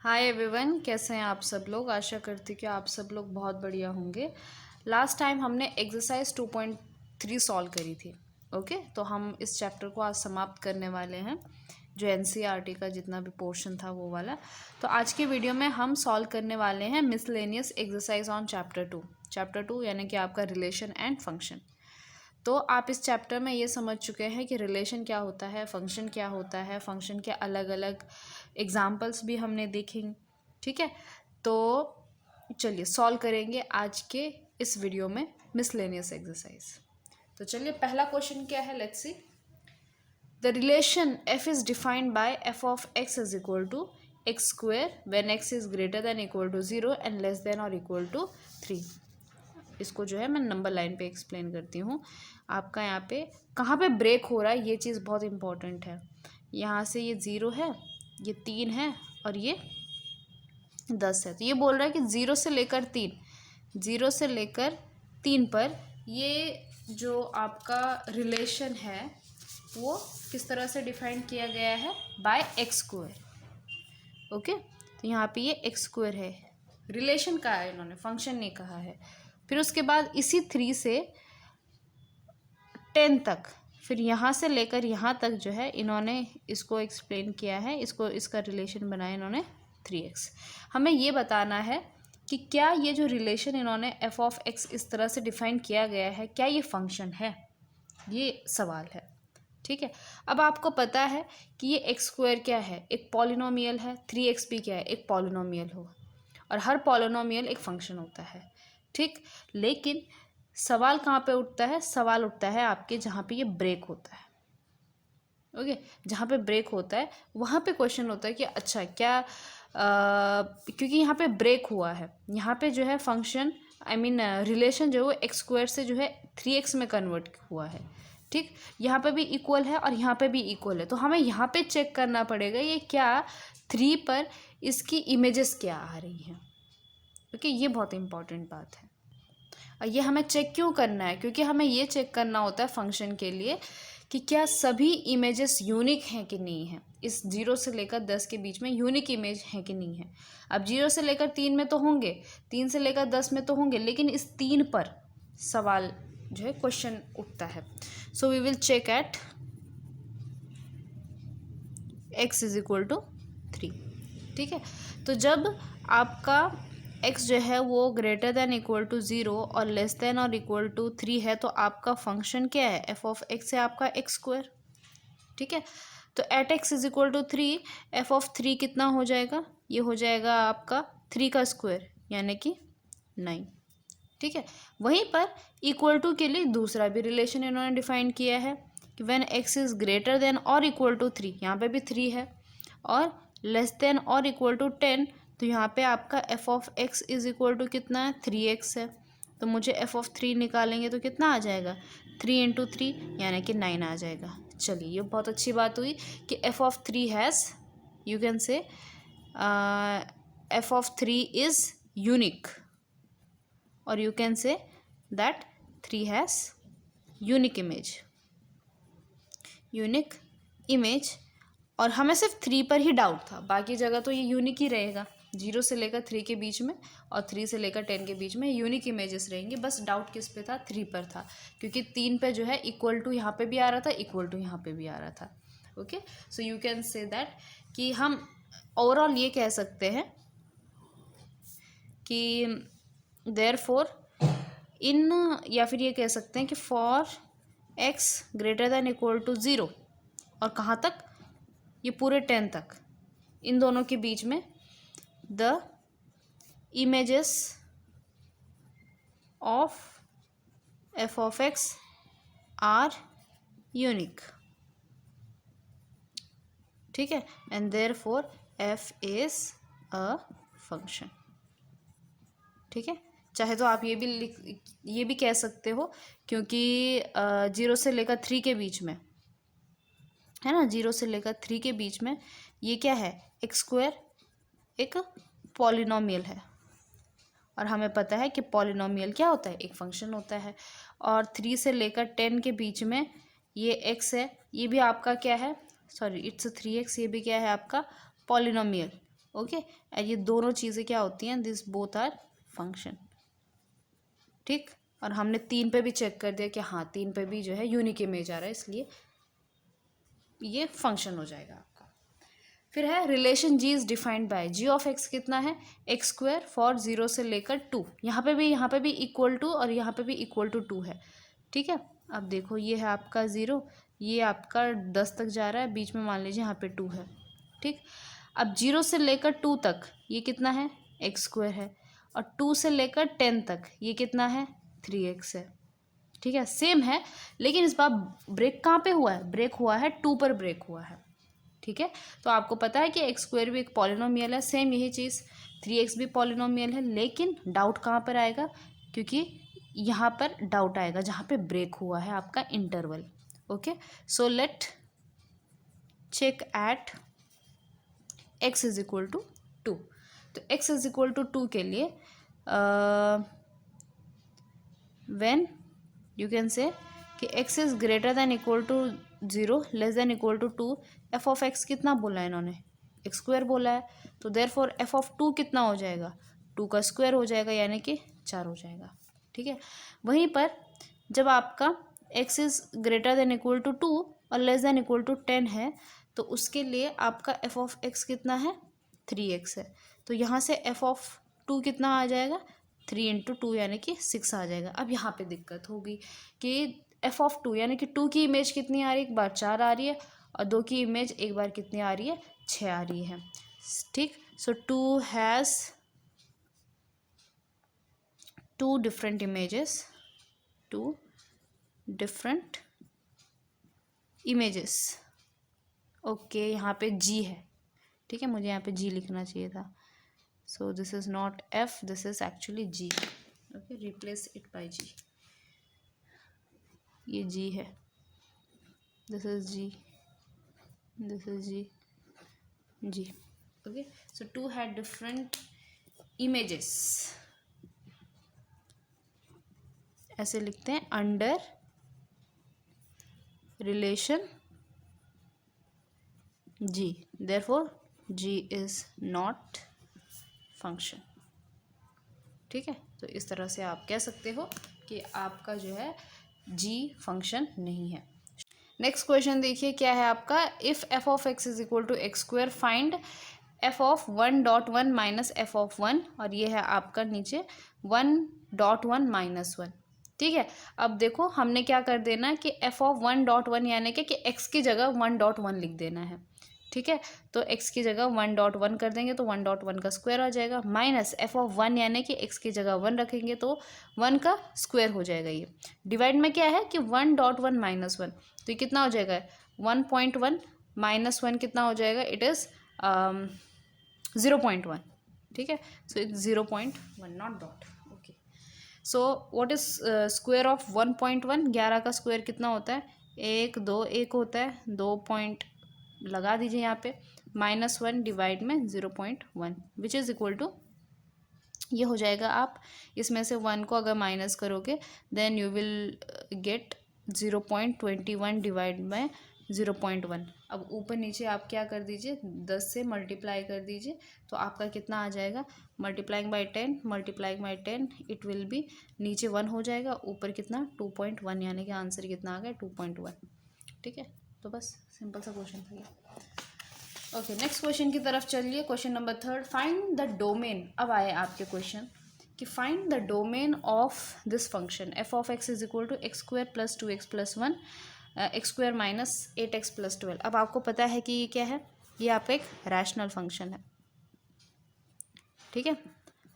Hi everyone, कैसे हैं आप सब लोग। आशा करती कि आप सब लोग बहुत बढ़िया होंगे। लास्ट टाइम हमने एक्सरसाइज 2.3 सॉल्व करी थी। ओके, तो हम इस चैप्टर को आज समाप्त करने वाले हैं, जो एनसीईआरटी का जितना भी पोर्शन था वो वाला। तो आज के वीडियो में हम सॉल्व करने वाले हैं miscellaneous exercise on chapter two यानी कि आपका रिलेशन एंड फंक्शन। तो आप इस चैप्टर में ये समझ चुके हैं कि रिलेशन क्या होता है, फंक्शन क्या होता है, फंक्शन के अलग अलग एग्जाम्पल्स भी हमने देखेंगे। ठीक है, तो चलिए सॉल्व करेंगे आज के इस वीडियो में मिसलेनियस एक्सरसाइज। तो चलिए पहला क्वेश्चन क्या है, let's see. The relation f is defined by f of x is equal to x square when x is greater than equal to 0 and less than और इक्वल टू 3। इसको जो है मैं नंबर लाइन पे explain करती हूँ। आपका यहाँ पे कहाँ पे ब्रेक हो रहा है ये चीज़ बहुत इंपॉर्टेंट है। यहाँ से ये 0 है, ये 3 है और ये 10 है। तो ये बोल रहा है कि 0 से लेकर 3 पर ये जो आपका रिलेशन है वो किस तरह से डिफाइन किया गया है, बाय एक्स स्क्वायर। ओके, तो यहाँ पे ये एक्स स्क्वायर है, रिलेशन का है, इन्होंने फंक्शन नहीं कहा है। फिर उसके बाद इसी 3 से 10 तक, फिर यहाँ से लेकर यहाँ तक जो है इन्होंने इसको एक्सप्लेन किया है, इसका रिलेशन बनाया इन्होंने 3x। हमें ये बताना है कि क्या ये जो रिलेशन इन्होंने f ऑफ x इस तरह से डिफाइन किया गया है, क्या ये फंक्शन है, ये सवाल है। ठीक है, अब आपको पता है कि ये एक्स स्क्वायर क्या है, एक पॉलिनोमियल है, 3x भी क्या है, एक पॉलिनोमियल हो, और हर पॉलिनोमियल एक फंक्शन होता है। ठीक, लेकिन सवाल कहाँ पे उठता है, सवाल उठता है आपके जहाँ पे ये ब्रेक होता है। ओके, जहाँ पे ब्रेक होता है वहाँ पे क्वेश्चन होता है कि अच्छा क्या क्योंकि यहाँ पे ब्रेक हुआ है, यहाँ पे जो है फंक्शन रिलेशन जो है एक्स स्क्वायर से जो है 3x में कन्वर्ट हुआ है। ठीक, यहाँ पे भी इक्वल है और यहाँ पे भी इक्वल है, तो हमें यहाँ पे चेक करना पड़ेगा ये क्या 3 पर इसकी इमेजेस क्या आ रही हैं। ओके, ये बहुत इंपॉर्टेंट बात है। और ये हमें चेक क्यों करना है, क्योंकि हमें ये चेक करना होता है फंक्शन के लिए कि क्या सभी इमेजेस यूनिक हैं कि नहीं है, इस 0 से लेकर 10 के बीच में यूनिक इमेज है कि नहीं है। अब 0 से लेकर 3 में तो होंगे, 3 से लेकर 10 में तो होंगे, लेकिन इस 3 पर सवाल जो है क्वेश्चन उठता है। So we will check at x is equal to 3। ठीक है, तो जब आपका x जो है वो ग्रेटर देन इक्वल टू 0 और लेस देन और इक्वल टू 3 है, तो आपका फंक्शन क्या है, f ऑफ x है आपका एक्स स्क्वायर। ठीक है, तो at x is equal to 3 f of 3 कितना हो जाएगा, ये हो जाएगा आपका 3 का स्क्वायर यानी कि 9। ठीक है, वहीं पर इक्वल टू के लिए दूसरा भी रिलेशन इन्होंने डिफाइन किया है कि when x is greater than और इक्वल टू 3, यहाँ पे भी 3 है, और लेस देन और इक्वल टू 10, तो यहाँ पे आपका f of x is equal to कितना है, 3x है। तो मुझे f ऑफ 3 निकालेंगे तो कितना आ जाएगा, 3 इंटू 3 यानी कि 9 आ जाएगा। चलिए, ये बहुत अच्छी बात हुई कि f of 3 has, you can say f of 3 is unique, और you can say that 3 has unique image. और हमें सिर्फ 3 पर ही डाउट था, बाकी जगह तो ये यूनिक ही रहेगा। 0 से लेकर 3 के बीच में और 3 से लेकर 10 के बीच में यूनिक इमेजेस रहेंगे। बस डाउट किस पे था, 3 पर था, क्योंकि 3 पे जो है इक्वल टू यहाँ पे भी आ रहा था, इक्वल टू यहाँ पे भी आ रहा था। Okay, so you can say that कि हम ओवरऑल ये कह सकते हैं कि देयरफॉर इन, या फिर ये कह सकते हैं कि for x greater than equal to 0 और कहाँ तक, ये पूरे 10 तक, इन दोनों के बीच में the images of f of x are unique. ठीक है, and therefore f is a function. ठीक है, चाहे तो आप ये भी कह सकते हो, क्योंकि 0 से लेकर 3 के बीच में है ना, 0 से लेकर 3 के बीच में ये क्या है, एक्स स्क्वायर एक पॉलिनोमियल है, और हमें पता है कि पॉलिनोमियल क्या होता है, एक फंक्शन होता है। और 3 से लेकर 10 के बीच में ये x है, ये भी आपका क्या है, सॉरी इट्स 3x, ये भी क्या है आपका पॉलिनोमियल। ओके। और ये दोनों चीज़ें क्या होती हैं, दिस बोथ आर फंक्शन, ठीक। और हमने 3 पे भी चेक कर दिया कि हाँ 3 पे भी जो है यूनिक इमेज आ रहा है, इसलिए ये फंक्शन हो जाएगा आपका। फिर है relation g is defined by g of x कितना है, एक्स स्क्वायर फॉर 0 से लेकर 2। यहाँ पे भी इक्वल टू और यहाँ पे भी इक्वल टू 2 है, ठीक है। अब देखो ये है आपका 0, ये आपका 10 तक जा रहा है, बीच में मान लीजिए यहाँ पे 2 है, ठीक। अब 0 से लेकर 2 तक ये कितना है, एक्स स्क्वायर है, और 2 से लेकर 10 तक ये कितना है, 3x है, ठीक है। सेम है, लेकिन इस बार ब्रेक कहाँ पे हुआ है, ब्रेक हुआ है 2 पर ब्रेक हुआ है, ठीक है। तो आपको पता है कि एक्स स्क्वायर भी एक पॉलिनोमियल है, सेम यही चीज़ 3x भी पॉलिनोमियल है, लेकिन डाउट कहाँ पर आएगा, क्योंकि यहाँ पर डाउट आएगा जहाँ पे ब्रेक हुआ है आपका interval. Okay, so let check at x is equal to 2। तो x इज इक्वल टू 2 के लिए व्हेन यू कैन से कि x is greater than equal to 0 less than equal to 2, f of x कितना बोला है इन्होंने, x square बोला है, तो देयरफॉर एफ ऑफ 2 कितना हो जाएगा, 2 का स्क्वायर हो जाएगा, यानी कि 4 हो जाएगा, ठीक है। वहीं पर जब आपका x is greater than equal to 2 और लेस देन इक्वल टू 10 है, तो उसके लिए आपका एफ ऑफ एक्स कितना है, 3x है। तो यहाँ से एफ ऑफ 2 कितना आ जाएगा, 3 इंटू 2 यानी कि 6 आ जाएगा। अब यहाँ पे दिक्कत होगी कि एफ ऑफ 2 यानी कि 2 की इमेज कितनी आ रही है, एक बार 4 आ रही है, और 2 की इमेज एक बार कितनी आ रही है, 6 आ रही है, ठीक। सो 2 has 2 different images, 2 different images. Okay, यहाँ पे जी है, ठीक है, मुझे यहाँ पे जी लिखना चाहिए था। So this is not f, this is actually g. Okay, replace it by g, ये जी है, this is g, this is g, g. Okay, so 2 had different images, ऐसे लिखते हैं, under relation g, therefore g is not function, ठीक है। तो इस तरह से आप कह सकते हो कि आपका जो है जी फंक्शन नहीं है। नेक्स्ट क्वेश्चन देखिए क्या है आपका, if f of x is equal to x square find f of 1.1 minus f of 1, और ये है आपका नीचे 1.1 माइनस 1, ठीक है। अब देखो हमने क्या कर देना है कि एफ ऑफ 1.1 यानी कि एक्स की जगह 1.1 लिख देना है, ठीक है। तो x की जगह 1.1 कर देंगे तो 1.1 का स्क्वायर आ जाएगा, माइनस एफ ऑफ 1 यानी कि x की जगह 1 रखेंगे तो 1 का स्क्वायर हो जाएगा। ये डिवाइड में क्या है कि 1.1 माइनस 1, तो ये कितना हो जाएगा, 1.1 माइनस 1 कितना हो जाएगा, इट इज़ 0.1, ठीक है। So it's 0.1 not dot. Okay, so what is square of 1.1, 11 का स्क्वायर कितना होता है, 1 2 1 होता है, 2 पॉइंट लगा दीजिए यहाँ पे, -1 डिवाइड में 0.1 विच इज़ इक्वल टू, ये हो जाएगा, आप इसमें से 1 को अगर माइनस करोगे then you will get 0.21 divide में 0.1। अब ऊपर नीचे आप क्या कर दीजिए, 10 से मल्टीप्लाई कर दीजिए, तो आपका कितना आ जाएगा, multiplying by 10 it will be, नीचे 1 हो जाएगा, ऊपर कितना 2.1, यानी कि आंसर कितना आ गया 2.1, ठीक है। तो बस सिंपल सा क्वेश्चन था ये। ओके, नेक्स्ट क्वेश्चन की तरफ चलिए, question number 3, find the domain. अब आए आपके क्वेश्चन कि find the domain of this function f of x is equal to x square plus 2x plus 1 x square minus 8x plus 12। अब आपको पता है कि ये क्या है, ये आपका एक रैशनल फंक्शन है, ठीक है,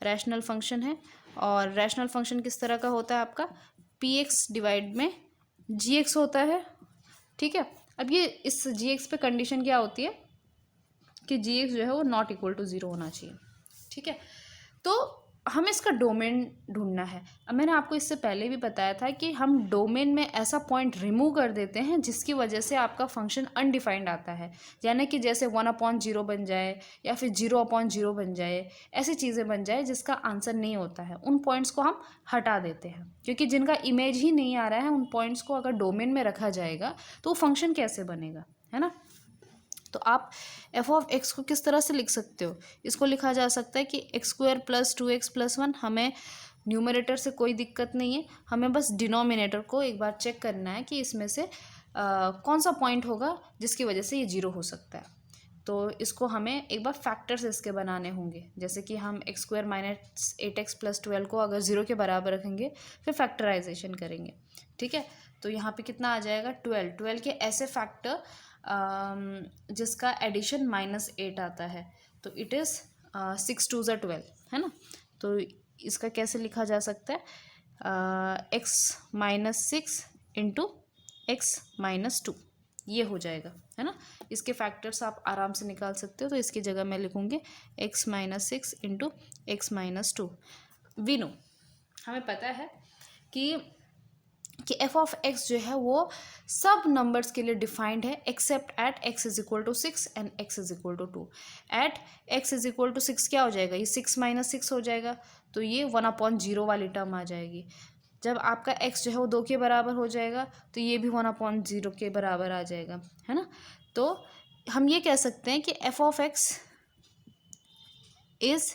रैशनल फंक्शन है। और रैशनल फंक्शन किस तरह का होता है आपका, px डिवाइड में gx होता है, ठीक है। अब ये इस gx पे कंडीशन क्या होती है कि gx जो है वो नॉट इक्वल टू 0 होना चाहिए, ठीक है। तो हमें इसका डोमेन ढूंढना है। अब मैंने आपको इससे पहले भी बताया था कि हम डोमेन में ऐसा पॉइंट रिमूव कर देते हैं जिसकी वजह से आपका फंक्शन अनडिफाइंड आता है, यानी कि जैसे 1/0 बन जाए या फिर 0/0 बन जाए, ऐसी चीज़ें बन जाए जिसका आंसर नहीं होता है, उन पॉइंट्स को हम हटा देते हैं, क्योंकि जिनका इमेज ही नहीं आ रहा है उन पॉइंट्स को अगर डोमेन में रखा जाएगा तो वो फंक्शन कैसे बनेगा, है ना। तो आप एफ ऑफ एक्स को किस तरह से लिख सकते हो, इसको लिखा जा सकता है कि x square plus 2x plus 1। हमें न्यूमरेटर से कोई दिक्कत नहीं है, हमें बस डिनोमिनेटर को एक बार चेक करना है कि इसमें से कौन सा पॉइंट होगा जिसकी वजह से ये 0 हो सकता है। तो इसको हमें एक बार फैक्टर्स इसके बनाने होंगे, जैसे कि हम x square minus 8x plus 12 को अगर 0 के बराबर रखेंगे फिर फैक्टराइजेशन करेंगे, ठीक है। तो यहाँ पे कितना आ जाएगा 12 के ऐसे फैक्टर जिसका एडिशन -8 आता है, तो इट इज़ 6 2 ज़ा 12, है ना। तो इसका कैसे लिखा जा सकता है, x-6 इंटू x-2, ये हो जाएगा, है ना। इसके फैक्टर्स आप आराम से निकाल सकते हो, तो इसकी जगह मैं लिखूँगी x-6 into x-2। We know, हमें पता है कि एफ ऑफ एक्स जो है वो सब नंबर्स के लिए डिफाइंड है except at x is equal to 6 and x is equal to 2। At x is equal to 6 क्या हो जाएगा, ये 6-6 हो जाएगा, तो ये 1/0 वाली टर्म आ जाएगी। जब आपका x जो है वो 2 के बराबर हो जाएगा तो ये भी 1/0 के बराबर आ जाएगा, है ना। तो हम ये कह सकते हैं कि F of x is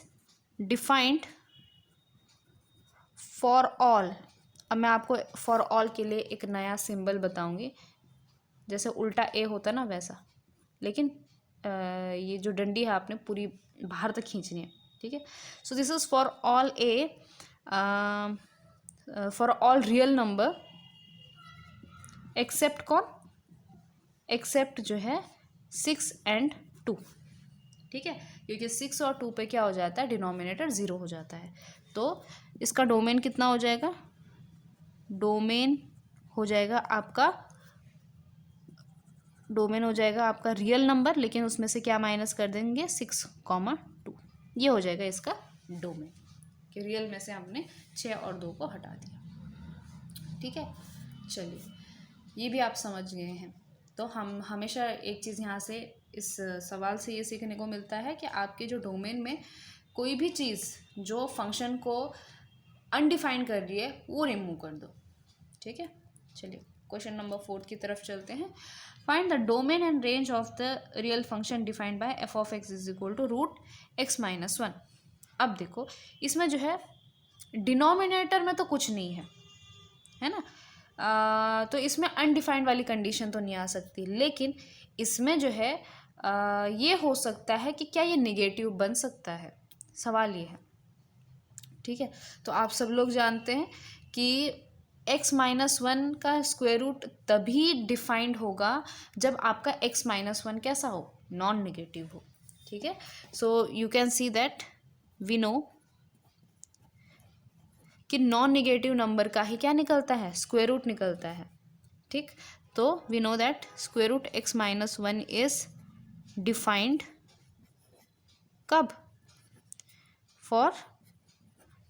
defined for all. अब मैं आपको फॉर ऑल के लिए एक नया सिंबल बताऊंगी, जैसे उल्टा ए होता ना वैसा, लेकिन ये जो डंडी है आपने पूरी बाहर तक खींचनी है, ठीक है। So this is for all A, for all real number except कौन, एक्सेप्ट जो है 6 and 2, ठीक है। क्योंकि 6 और 2 पे क्या हो जाता है, डिनोमिनेटर 0 हो जाता है। तो इसका डोमेन कितना हो जाएगा, डोमेन हो जाएगा आपका रियल नंबर, लेकिन उसमें से क्या माइनस कर देंगे 6,2, ये हो जाएगा इसका डोमेन, कि रियल में से हमने 6 और 2 को हटा दिया, ठीक है। चलिए, ये भी आप समझ गए हैं। तो हम हमेशा एक चीज़ यहाँ से इस सवाल से ये सीखने को मिलता है कि आपके जो डोमेन में कोई भी चीज़ जो फंक्शन को अनडिफाइन कर रही है वो रिमूव कर दो, ठीक है। चलिए क्वेश्चन नंबर 4 की तरफ चलते हैं। Find the domain and range of the real function defined by f of x is equal to √x-1। अब देखो, इसमें जो है डिनोमिनेटर में तो कुछ नहीं है ना। तो इसमें अनडिफाइंड वाली कंडीशन तो नहीं आ सकती, लेकिन इसमें जो है ये हो सकता है कि क्या ये नेगेटिव बन सकता है, सवाल ये है, ठीक है। तो आप सब लोग जानते हैं कि x-1 का स्क्वायर रूट तभी डिफाइंड होगा जब आपका x-1 कैसा हो, नॉन नेगेटिव हो, ठीक है। So you can see that we know कि नॉन नेगेटिव नंबर का ही क्या निकलता है, स्क्वायर रूट निकलता है, ठीक। तो we know that square root x-1 is defined कब, फॉर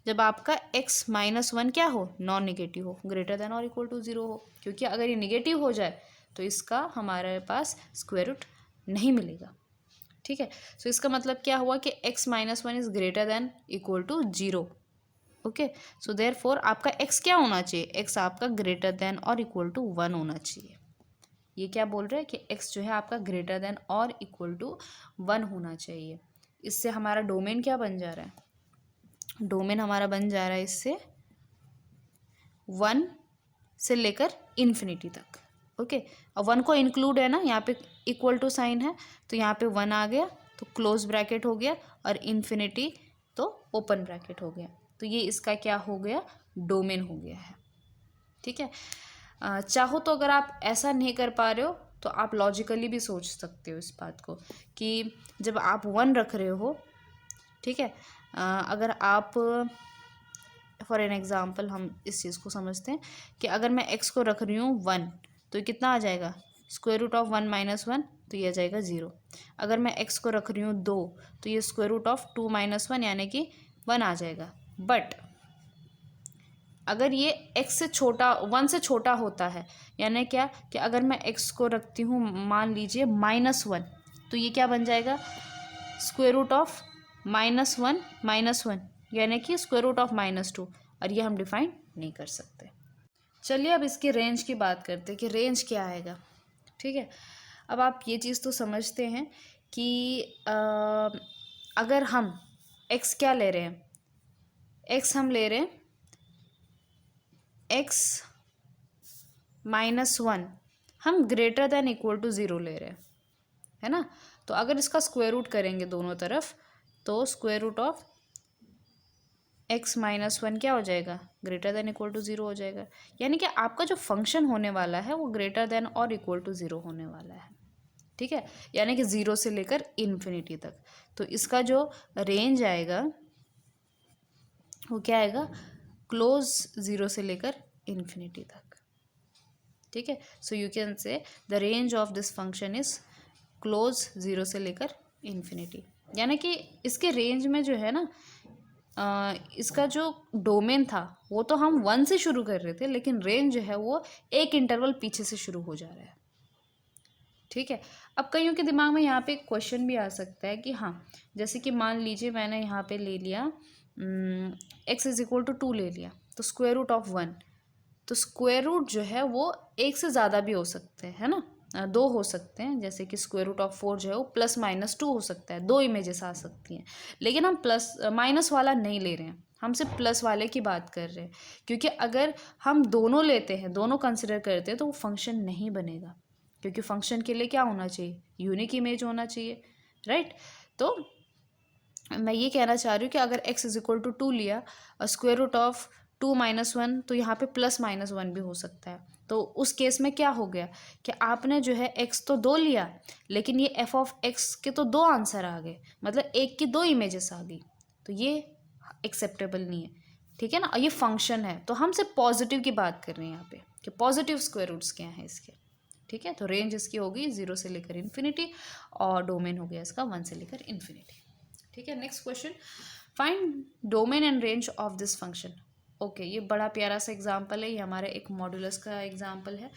जब आपका x-1 क्या हो, नॉन नेगेटिव हो, ग्रेटर देन और इक्वल टू 0 हो। क्योंकि अगर ये नेगेटिव हो जाए तो इसका हमारे पास स्क्वायर रूट नहीं मिलेगा, ठीक है। सो इसका मतलब क्या हुआ कि x-1 is greater than equal to 0, okay. So therefore आपका x क्या होना चाहिए, x आपका ग्रेटर देन और इक्वल टू 1 होना चाहिए। ये क्या बोल रहे हैं कि x जो है आपका ग्रेटर देन और इक्वल टू 1 होना चाहिए। इससे हमारा डोमेन क्या बन जा रहा है, डोमेन हमारा बन जा रहा है इससे 1 से लेकर इन्फिनिटी तक, ओके। और 1 को इंक्लूड है ना, यहाँ पे इक्वल टू साइन है तो यहाँ पे 1 आ गया तो क्लोज ब्रैकेट हो गया, और इन्फिनिटी तो ओपन ब्रैकेट हो गया। तो ये इसका क्या हो गया, डोमेन हो गया है, ठीक है। चाहो तो अगर आप ऐसा नहीं कर पा रहे हो तो आप लॉजिकली भी सोच सकते हो इस बात को कि जब आप 1 रख रहे हो, ठीक है, अगर आप फॉर एन एग्ज़ाम्पल हम इस चीज़ को समझते हैं कि अगर मैं x को रख रही हूँ 1 तो कितना आ जाएगा, स्क्वायर रूट ऑफ 1 - 1, तो ये आ जाएगा 0। अगर मैं x को रख रही हूँ 2 तो ये स्क्वायर रूट ऑफ 2 - 1 यानी कि 1 आ जाएगा। बट अगर ये x से छोटा 1 से छोटा होता है, यानी क्या कि अगर मैं x को रखती हूँ मान लीजिए -1, तो ये क्या बन जाएगा, स्क्वायर रूट ऑफ -1 - 1 यानी कि स्क्वायर रूट ऑफ -2, और ये हम डिफाइन नहीं कर सकते। चलिए अब इसकी रेंज की बात करते हैं कि रेंज क्या आएगा, ठीक है। अब आप ये चीज़ तो समझते हैं कि अगर हम x क्या ले रहे हैं, x हम ले रहे हैं x -1, हम ग्रेटर देन इक्वल टू 0 ले रहे हैं, है ना। तो अगर इसका स्क्वायर रूट करेंगे दोनों तरफ तो स्क्वायर रूट ऑफ x -1 क्या हो जाएगा, ग्रेटर देन इक्वल टू 0 हो जाएगा। यानी कि आपका जो फंक्शन होने वाला है वो ग्रेटर देन और इक्वल टू 0 होने वाला है, ठीक है। यानी कि 0 से लेकर इन्फिनिटी तक। तो इसका जो रेंज आएगा वो क्या आएगा, क्लोज 0 से लेकर इन्फिनिटी तक, ठीक है। So you can say the range of this function is close 0 से लेकर इन्फिनिटी। यानी कि इसके रेंज में जो है ना, इसका जो डोमेन था वो तो हम 1 से शुरू कर रहे थे, लेकिन रेंज जो है वो एक इंटरवल पीछे से शुरू हो जा रहा है, ठीक है। अब कईयों के दिमाग में यहाँ पे एक क्वेश्चन भी आ सकता है कि हाँ, जैसे कि मान लीजिए मैंने यहाँ पे ले लिया x इज इक्वल टू 2 ले लिया, तो स्क्वायर रूट ऑफ 1, तो स्क्वायर रूट जो है वो एक से ज़्यादा भी हो सकते हैं, है ना, 2 हो सकते हैं। जैसे कि स्क्वायर रूट ऑफ 4 जो है वो +-2 हो सकता है, 2 इमेजेस आ सकती हैं। लेकिन हम प्लस माइनस वाला नहीं ले रहे हैं, हम सिर्फ प्लस वाले की बात कर रहे हैं, क्योंकि अगर हम दोनों लेते हैं, दोनों कंसिडर करते हैं तो वो फंक्शन नहीं बनेगा, क्योंकि फंक्शन के लिए क्या होना चाहिए, यूनिक इमेज होना चाहिए, राइट। तो मैं ये कहना चाह रही हूँ कि अगर x इज इक्वल टू 2 लिया और स्क्वायर रूट ऑफ 2 -1, तो यहाँ पे +-1 भी हो सकता है। तो उस केस में क्या हो गया कि आपने जो है x तो 2 लिया, लेकिन ये f ऑफ x के तो 2 आंसर आ गए, मतलब एक की 2 इमेजेस आ गई, तो ये एक्सेप्टेबल नहीं है, ठीक है ना। और ये फंक्शन है, तो हम सिर्फ पॉजिटिव की बात कर रहे हैं यहाँ पे कि पॉजिटिव स्क्वायर रूट्स क्या हैं इसके, ठीक है। तो रेंज इसकी होगी 0 से लेकर इन्फिनिटी और डोमेन हो गया इसका 1 से लेकर इन्फिनिटी, ठीक है। Next question, find domain and range of this function. Okay, ये बड़ा प्यारा सा एग्जाम्पल है, ये हमारे एक मॉड्यूलस का एग्जाम्पल है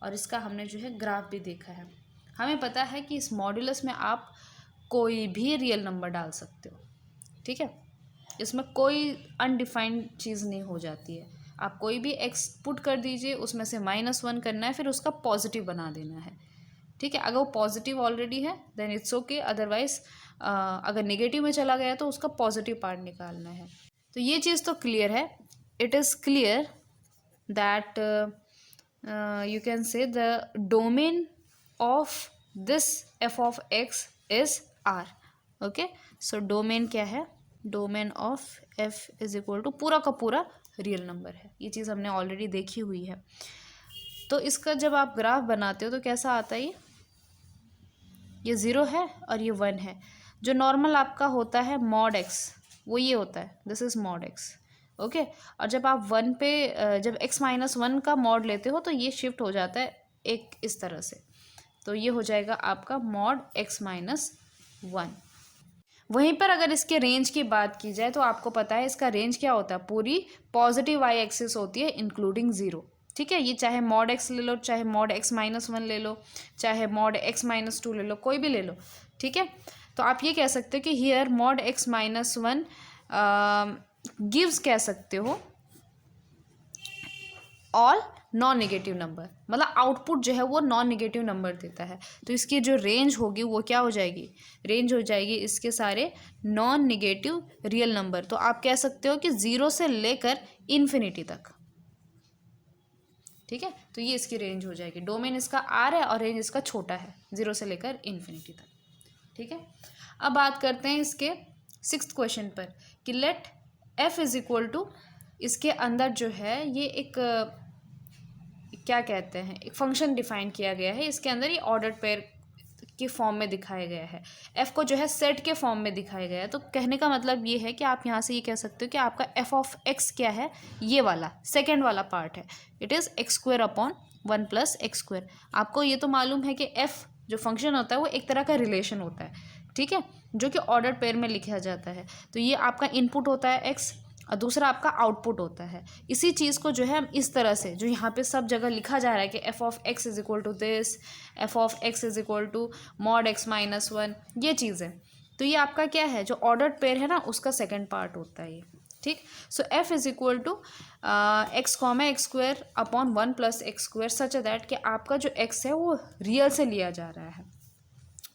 और इसका हमने जो है ग्राफ भी देखा है। हमें पता है कि इस मॉड्यूलस में आप कोई भी रियल नंबर डाल सकते हो, ठीक है। इसमें कोई अनडिफाइंड चीज़ नहीं हो जाती है, आप कोई भी एक्स पुट कर दीजिए, उसमें से -1 करना है, फिर उसका पॉजिटिव बना देना है, ठीक है। अगर वो पॉजिटिव ऑलरेडी है देन इट्स ओके, अदरवाइज अगर नेगेटिव में चला गया तो उसका पॉजिटिव पार्ट निकालना है। तो ये चीज़ तो क्लियर है, it is clear that you can say the domain of this f of x is r, okay. So domain क्या है, domain of f is equal to पूरा का पूरा रियल नंबर है, ये चीज़ हमने ऑलरेडी देखी हुई है। तो इसका जब आप ग्राफ बनाते हो तो कैसा आता है, ये 0 है और ये 1 है। जो नॉर्मल आपका होता है मॉड x, वो ये होता है, this is mod x, okay. और जब आप 1 पे जब x -1 का मॉड लेते हो तो ये शिफ्ट हो जाता है एक इस तरह से, तो ये हो जाएगा आपका मॉड x -1। वहीं पर अगर इसके रेंज की बात की जाए तो आपको पता है इसका रेंज क्या होता है, पूरी पॉजिटिव y एक्सिस होती है इंक्लूडिंग 0, ठीक है। ये चाहे मॉड x ले लो, चाहे मॉड x -1 ले लो, चाहे मॉड x -2 ले लो, कोई भी ले लो, ठीक है। तो आप ये कह सकते हो कि हियर मॉड x -1 गिव्स, कह सकते हो, ऑल नॉन नेगेटिव नंबर, मतलब आउटपुट जो है वो नॉन नेगेटिव नंबर देता है। तो इसकी जो रेंज होगी वो क्या हो जाएगी, रेंज हो जाएगी इसके सारे नॉन नेगेटिव रियल नंबर। तो आप कह सकते हो कि 0 से लेकर इन्फिनिटी तक, ठीक है। तो ये इसकी रेंज हो जाएगी, डोमेन इसका आर है और रेंज इसका छोटा है 0 से लेकर इन्फिनिटी तक, ठीक है। अब बात करते हैं इसके 6th क्वेश्चन पर कि let f is equal to, इसके अंदर जो है ये एक क्या कहते हैं, एक फंक्शन डिफाइन किया गया है, इसके अंदर ये ऑर्डर्ड पेयर के फॉर्म में दिखाया गया है, f को जो है सेट के फॉर्म में दिखाया गया है। तो कहने का मतलब ये है कि आप यहाँ से ये कह सकते हो कि आपका f ऑफ x क्या है, ये वाला सेकेंड वाला पार्ट है, it is x² upon 1 + x²। आपको ये तो मालूम है कि f जो फंक्शन होता है वो एक तरह का रिलेशन होता है, ठीक है, जो कि ऑर्डर पेयर में लिखा जाता है। तो ये आपका इनपुट होता है x और दूसरा आपका आउटपुट होता है। इसी चीज़ को जो है हम इस तरह से, जो यहाँ पे सब जगह लिखा जा रहा है कि f of x is equal to this, f of x is equal to mod x -1, ये चीज़ है। तो ये आपका क्या है, जो ऑर्डर्ड पेयर है ना उसका सेकेंड पार्ट होता है ये, ठीक। So f is equal to x comma x square upon 1 plus x square such that कि आपका जो एक्स है वो रियल से लिया जा रहा है।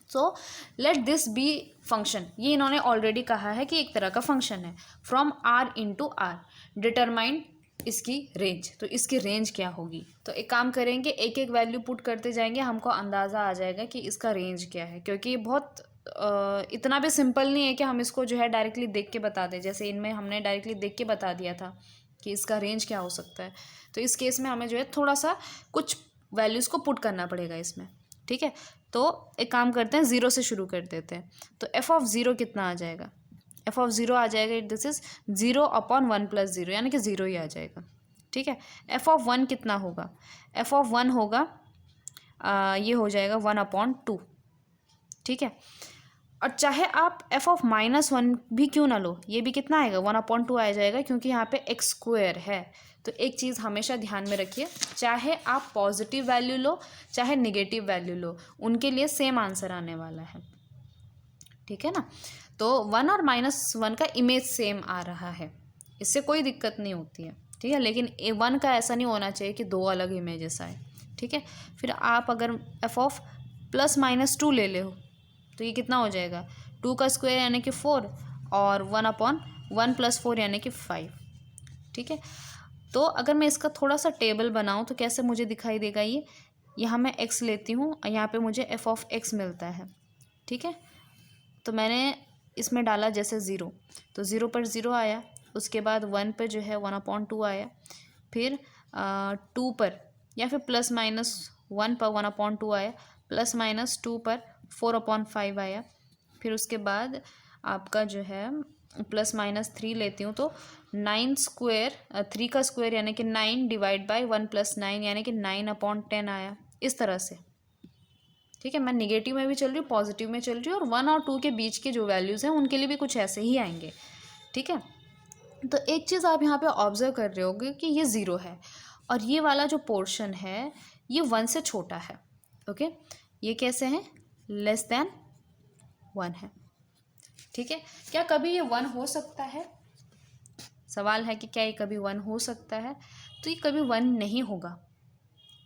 So let this be function, ये इन्होंने ऑलरेडी कहा है कि एक तरह का फंक्शन है। From R into R determine इसकी रेंज, तो इसकी रेंज क्या होगी। तो एक काम करेंगे, एक एक वैल्यू पुट करते जाएंगे, हमको अंदाज़ा आ जाएगा कि इसका रेंज क्या है, क्योंकि ये बहुत इतना भी सिंपल नहीं है कि हम इसको जो है डायरेक्टली देख के बता दें। जैसे इनमें हमने डायरेक्टली देख के बता दिया था कि इसका रेंज क्या हो सकता है, तो इस केस में हमें जो है थोड़ा सा कुछ वैल्यूज़ को पुट करना पड़ेगा इसमें। ठीक है, तो एक काम करते हैं, ज़ीरो से शुरू कर देते हैं। तो एफ ऑफ ज़ीरो कितना आ जाएगा, एफ ऑफ ज़ीरो आ जाएगा, this is zero upon 1 plus zero, यानी कि ज़ीरो ही आ जाएगा। ठीक है, एफ ऑफ 1 कितना होगा, एफ ऑफ 1 होगा ये हो जाएगा 1 अपॉन 2। ठीक है, और चाहे आप एफ ऑफ -1 भी क्यों ना लो, ये भी कितना आएगा 1 अपॉन 2 आ जाएगा, क्योंकि यहाँ पे एक्स स्क्वायर है। तो एक चीज़ हमेशा ध्यान में रखिए, चाहे आप पॉजिटिव वैल्यू लो चाहे निगेटिव वैल्यू लो, उनके लिए सेम आंसर आने वाला है। ठीक है ना, तो 1 और -1 का इमेज सेम आ रहा है, इससे कोई दिक्कत नहीं होती है। ठीक है, लेकिन A1 का ऐसा नहीं होना चाहिए कि दो अलग इमेजेस आए। ठीक है, फिर आप अगर एफ ऑफ +-2 ले ले हो तो ये कितना हो जाएगा, 2 का स्क्वायर यानी कि 4 और 1 अपॉन 1 + 4 यानी कि 5। ठीक है, तो अगर मैं इसका थोड़ा सा टेबल बनाऊँ तो कैसे मुझे दिखाई देगा, ये यहाँ मैं x लेती हूँ और यहाँ पे मुझे f ऑफ x मिलता है। ठीक है, तो मैंने इसमें डाला जैसे 0, तो 0 पर 0 आया, उसके बाद 1 पे जो है 1 अपॉन 2 आया, फिर 2 पर या फिर +-1 पर 1 अपॉन 2 आया, +-2 पर 4 अपॉन 5 आया, फिर उसके बाद आपका जो है +-3 लेती हूँ तो 9 स्क्वायर 3 का स्क्वायर यानी कि 9 डिवाइड बाय 1 + 9 यानी कि 9 अपॉन 10 आया, इस तरह से। ठीक है, मैं निगेटिव में भी चल रही हूँ, पॉजिटिव में चल रही हूँ, और 1 और 2 के बीच के जो वैल्यूज़ हैं उनके लिए भी कुछ ऐसे ही आएंगे। ठीक है, तो एक चीज़ आप यहाँ पे ऑब्जर्व कर रहे होगे कि ये 0 है और ये वाला जो पोर्शन है ये 1 से छोटा है। ओके, ये कैसे हैं, लेस देन 1 है। ठीक है, क्या कभी ये 1 हो सकता है, सवाल है कि क्या ये कभी 1 हो सकता है, तो ये कभी 1 नहीं होगा।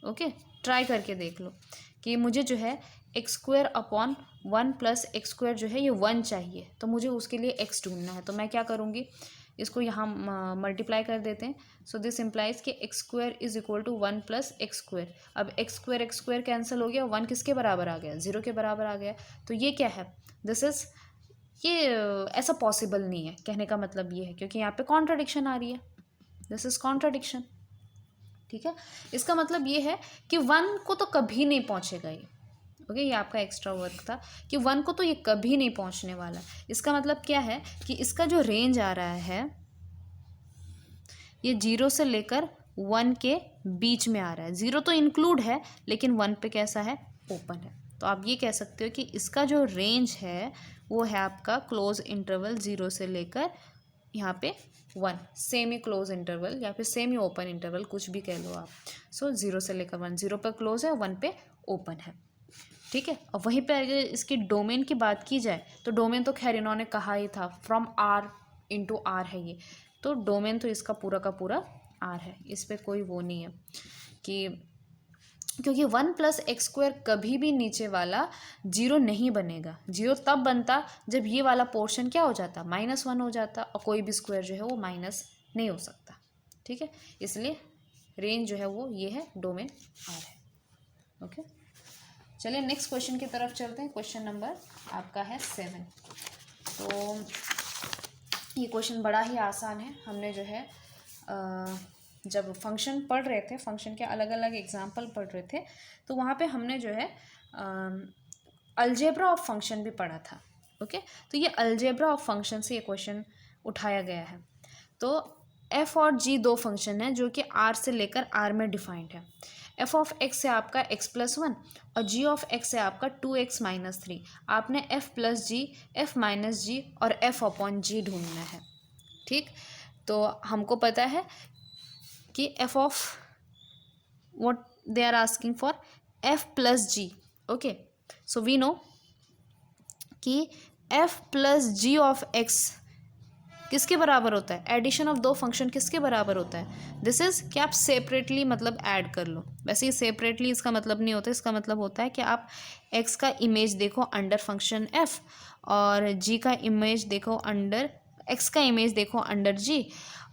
ओके, ट्राई करके देख लो कि मुझे जो है x square upon 1 + x square जो है ये 1 चाहिए, तो मुझे उसके लिए x ढूंढना है। तो मैं क्या करूँगी, इसको यहाँ मल्टीप्लाई कर देते हैं। सो दिस इम्प्लाइज कि x square is equal to 1 + x square. अब एक्स स्क्वायर कैंसिल हो गया, 1 किसके बराबर आ गया, 0 के बराबर आ गया। तो ये क्या है, दिस इज ये ऐसा पॉसिबल नहीं है, कहने का मतलब ये है क्योंकि यहाँ पे कॉन्ट्राडिक्शन आ रही है, दिस इज कॉन्ट्राडिक्शन। ठीक है, इसका मतलब ये है कि 1 को तो कभी नहीं पहुँचेगा ये। ओके, ये आपका एक्स्ट्रा वर्क था कि 1 को तो ये कभी नहीं पहुँचने वाला। इसका मतलब क्या है कि इसका जो रेंज आ रहा है ये 0 से लेकर 1 के बीच में आ रहा है। 0 तो इंक्लूड है लेकिन 1 पे कैसा है, ओपन है। तो आप ये कह सकते हो कि इसका जो रेंज है वो है आपका क्लोज इंटरवल 0 से लेकर यहाँ पे 1, सेमी क्लोज इंटरवल या फिर सेमी ओपन इंटरवल, कुछ भी कह लो आप। सो 0 से लेकर 1, 0 पर क्लोज है, 1 पे ओपन है। ठीक है, और वहीं पे अगर इसकी डोमेन की बात की जाए तो डोमेन तो खैर इन्होंने कहा ही था, फ्रॉम आर इंटू आर है ये, तो डोमेन तो इसका पूरा का पूरा आर है, इस पर कोई वो नहीं है कि, क्योंकि 1 + एक्स स्क्वायर कभी भी नीचे वाला 0 नहीं बनेगा। 0 तब बनता जब ये वाला पोर्शन क्या हो जाता, -1 हो जाता, और कोई भी स्क्वायर जो है वो माइनस नहीं हो सकता। ठीक है, इसलिए रेंज जो है वो ये है, डोमेन आर है। ओके, चलिए नेक्स्ट क्वेश्चन की तरफ चलते हैं। क्वेश्चन नंबर आपका है 7। तो ये क्वेश्चन बड़ा ही आसान है। हमने जो है जब फंक्शन पढ़ रहे थे, फंक्शन के अलग अलग एग्जाम्पल पढ़ रहे थे, तो वहाँ पे हमने जो है अलजेब्रा ऑफ फंक्शन भी पढ़ा था। ओके, तो ये अलजेब्रा ऑफ फंक्शन से ये क्वेश्चन उठाया गया है। तो एफ और जी दो फंक्शन हैं जो कि आर से लेकर आर में डिफाइंड है। एफ ऑफ एक्स से आपका x+1 और जी ऑफ एक्स से आपका 2x - 3। आपने f + g, f - g और f अपॉन g ढूंढना है। ठीक, तो हमको पता है कि f of what they are asking for, f + g। Okay, so we know कि f + g ऑफ x किसके बराबर होता है? एडिशन ऑफ दो फंक्शन किसके बराबर होता है? दिस इज कि आप सेपरेटली मतलब ऐड कर लो। वैसे ये सेपरेटली इसका मतलब नहीं होता, इसका मतलब होता है कि आप x का इमेज देखो अंडर फंक्शन f और g का इमेज देखो अंडर x का इमेज देखो अंडर g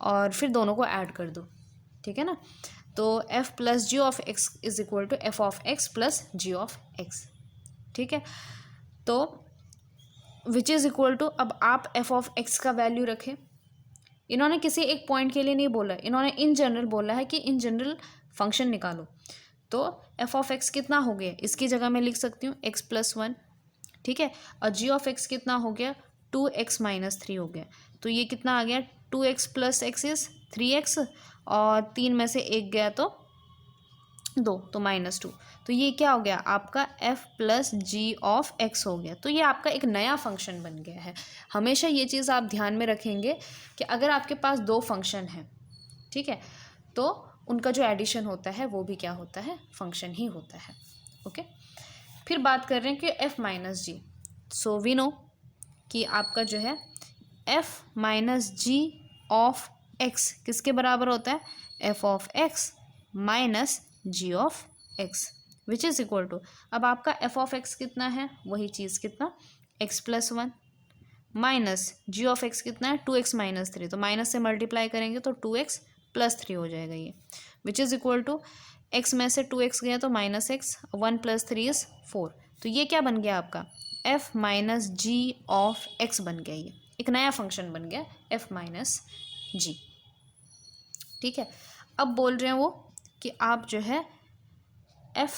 और फिर दोनों को ऐड कर दो, ठीक है ना। तो f plus g of x is equal to f of x plus g of x, ठीक है। तो विच इज़ इक्वल टू, अब आप एफ ऑफ एक्स का वैल्यू रखें। इन्होंने किसी एक पॉइंट के लिए नहीं बोला, इन्होंने इन जनरल बोला है कि इन जनरल फंक्शन निकालो। तो एफ ऑफ एक्स कितना हो गया, इसकी जगह मैं लिख सकती हूँ एक्स प्लस वन, ठीक है। और जी ऑफ एक्स कितना हो गया, 2x माइनस 3 हो गया। तो ये कितना आ गया, 2x plus x is 3x और 3 में से 1 गया तो 2, तो -2। तो ये क्या हो गया आपका f plus g of x हो गया। तो ये आपका एक नया फंक्शन बन गया है। हमेशा ये चीज़ आप ध्यान में रखेंगे कि अगर आपके पास दो फंक्शन हैं, ठीक है, तो उनका जो एडिशन होता है वो भी क्या होता है, फंक्शन ही होता है। ओके, फिर बात कर रहे हैं कि f minus g. So we know कि आपका जो है f minus g of x किसके बराबर होता है, f of x minus g of x which is equal to, अब आपका f ऑफ x कितना है, वही चीज़ कितना, x plus one minus g of x कितना है, 2x माइनस 3। तो माइनस से मल्टीप्लाई करेंगे तो 2x प्लस 3 हो जाएगा ये, which is equal to x में से 2x गया तो माइनस x, 1 प्लस 3 इज़ 4। तो ये क्या बन गया आपका f minus g of x बन गया, ये एक नया फंक्शन बन गया f माइनस जी, ठीक है। अब बोल रहे हैं वो कि आप जो है f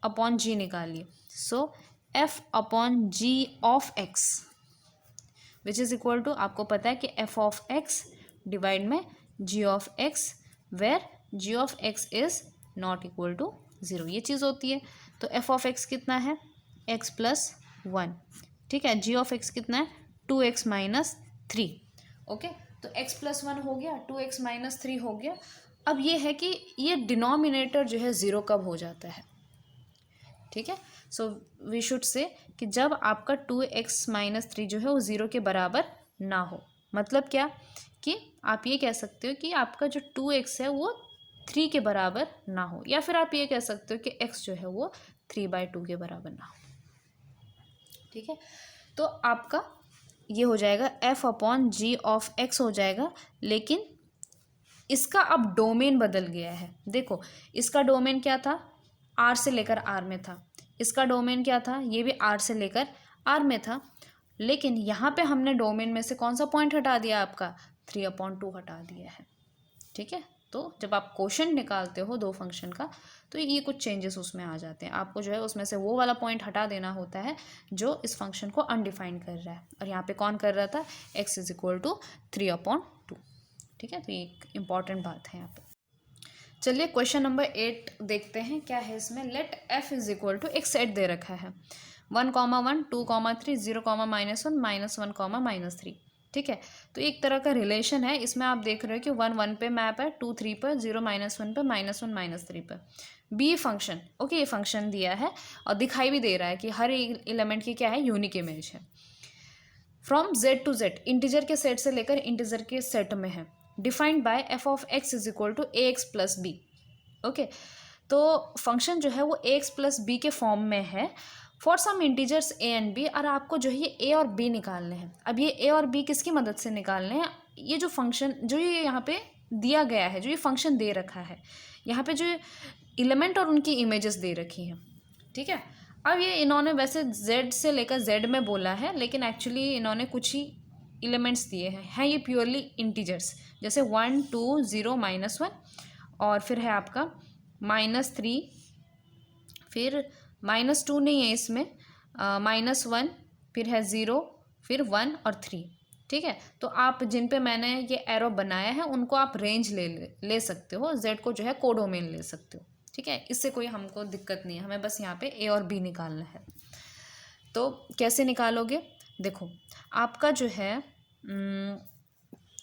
अपॉन जी निकालिए। So f upon g of x which is equal to, आपको पता है कि f ऑफ x डिवाइड में g of x where g of x is not equal to 0, ये चीज़ होती है। तो f ऑफ x कितना है, x प्लस वन, ठीक है। g ऑफ x कितना है, 2x माइनस 3। ओके, तो x प्लस वन हो गया, 2x माइनस 3 हो गया। अब ये है कि ये डिनोमिनेटर जो है ज़ीरो कब हो जाता है, ठीक है। सो वी शुड से कि जब आपका 2x माइनस 3 जो है वो ज़ीरो के बराबर ना हो। मतलब क्या कि आप ये कह सकते हो कि आपका जो 2x है वो 3 के बराबर ना हो, या फिर आप ये कह सकते हो कि x जो है वो 3/2 के बराबर ना हो, ठीक है। तो आपका ये हो जाएगा f upon g of x हो जाएगा, लेकिन इसका अब डोमेन बदल गया है। देखो इसका डोमेन क्या था, r से लेकर r में था, इसका डोमेन क्या था, ये भी r से लेकर r में था, लेकिन यहाँ पे हमने डोमेन में से कौन सा पॉइंट हटा दिया, आपका 3/2 हटा दिया है, ठीक है। तो जब आप क्वोशंट निकालते हो दो फंक्शन का तो ये कुछ चेंजेस उसमें आ जाते हैं। आपको जो है उसमें से वो वाला पॉइंट हटा देना होता है जो इस फंक्शन को अनडिफाइंड कर रहा है, और यहाँ पे कौन कर रहा था, x इज इक्वल टू 3/2, ठीक है। तो ये एक इम्पॉर्टेंट बात है यहाँ पे। चलिए क्वेश्चन नंबर 8 देखते हैं क्या है इसमें। Let f is equal to, एक सेट दे रखा है 1,1 2,3 0,-1 -1 -3, ठीक है। तो एक तरह का रिलेशन है इसमें, आप देख रहे हो कि 1 1 पे मैप है, 2 3 पर, 0 -1 पे, -1 -3 पर। बी फंक्शन, ओके, ये फंक्शन दिया है और दिखाई भी दे रहा है कि हर एलिमेंट की क्या है, यूनिक इमेज है। From z to z, integer के सेट से लेकर इंटीजर के सेट में है। Defined by f of x is equal to a x plus b. Okay, तो फंक्शन जो है वो ए एक्स प्लस बी के फॉर्म में है for some integers a and b, और आपको जो है ये a और b निकालने हैं। अब ये a और b किसकी मदद से निकालने हैं, ये जो फंक्शन जो ये यहाँ पे दिया गया है, जो ये फंक्शन दे रखा है, यहाँ पे जो एलिमेंट और उनकी इमेजेस दे रखी हैं, ठीक है। अब ये इन्होंने वैसे z से लेकर z में बोला है, लेकिन एक्चुअली इन्होंने कुछ ही एलिमेंट्स दिए हैं ये प्योरली इंटीजर्स, जैसे 1 2 0 -1, और फिर है आपका -3, फिर -2 नहीं है इसमें, -1, फिर है 0, फिर 1 और 3, ठीक है। तो आप जिन पे मैंने ये एरो बनाया है उनको आप रेंज ले सकते हो, z को जो है कोडोमेन ले सकते हो, ठीक है। इससे कोई हमको दिक्कत नहीं है, हमें बस यहाँ पे a और b निकालना है। तो कैसे निकालोगे, देखो आपका जो है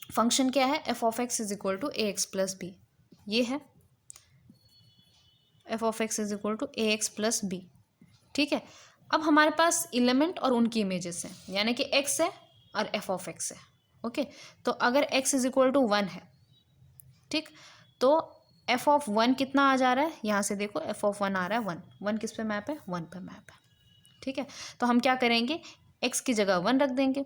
फंक्शन क्या है, f of x is equal to a x plus b, ये है f of x is equal to a x plus b, ठीक है। अब हमारे पास एलिमेंट और उनकी इमेजेस हैं, यानी कि x है और f ऑफ x है, ओके, तो अगर x इज इक्वल टू 1 है, ठीक, तो f ऑफ 1 कितना आ जा रहा है, यहाँ से देखो f ऑफ 1 आ रहा है 1, 1 किस पे मैप है, 1 पे मैप है, ठीक है। तो हम क्या करेंगे, x की जगह 1 रख देंगे,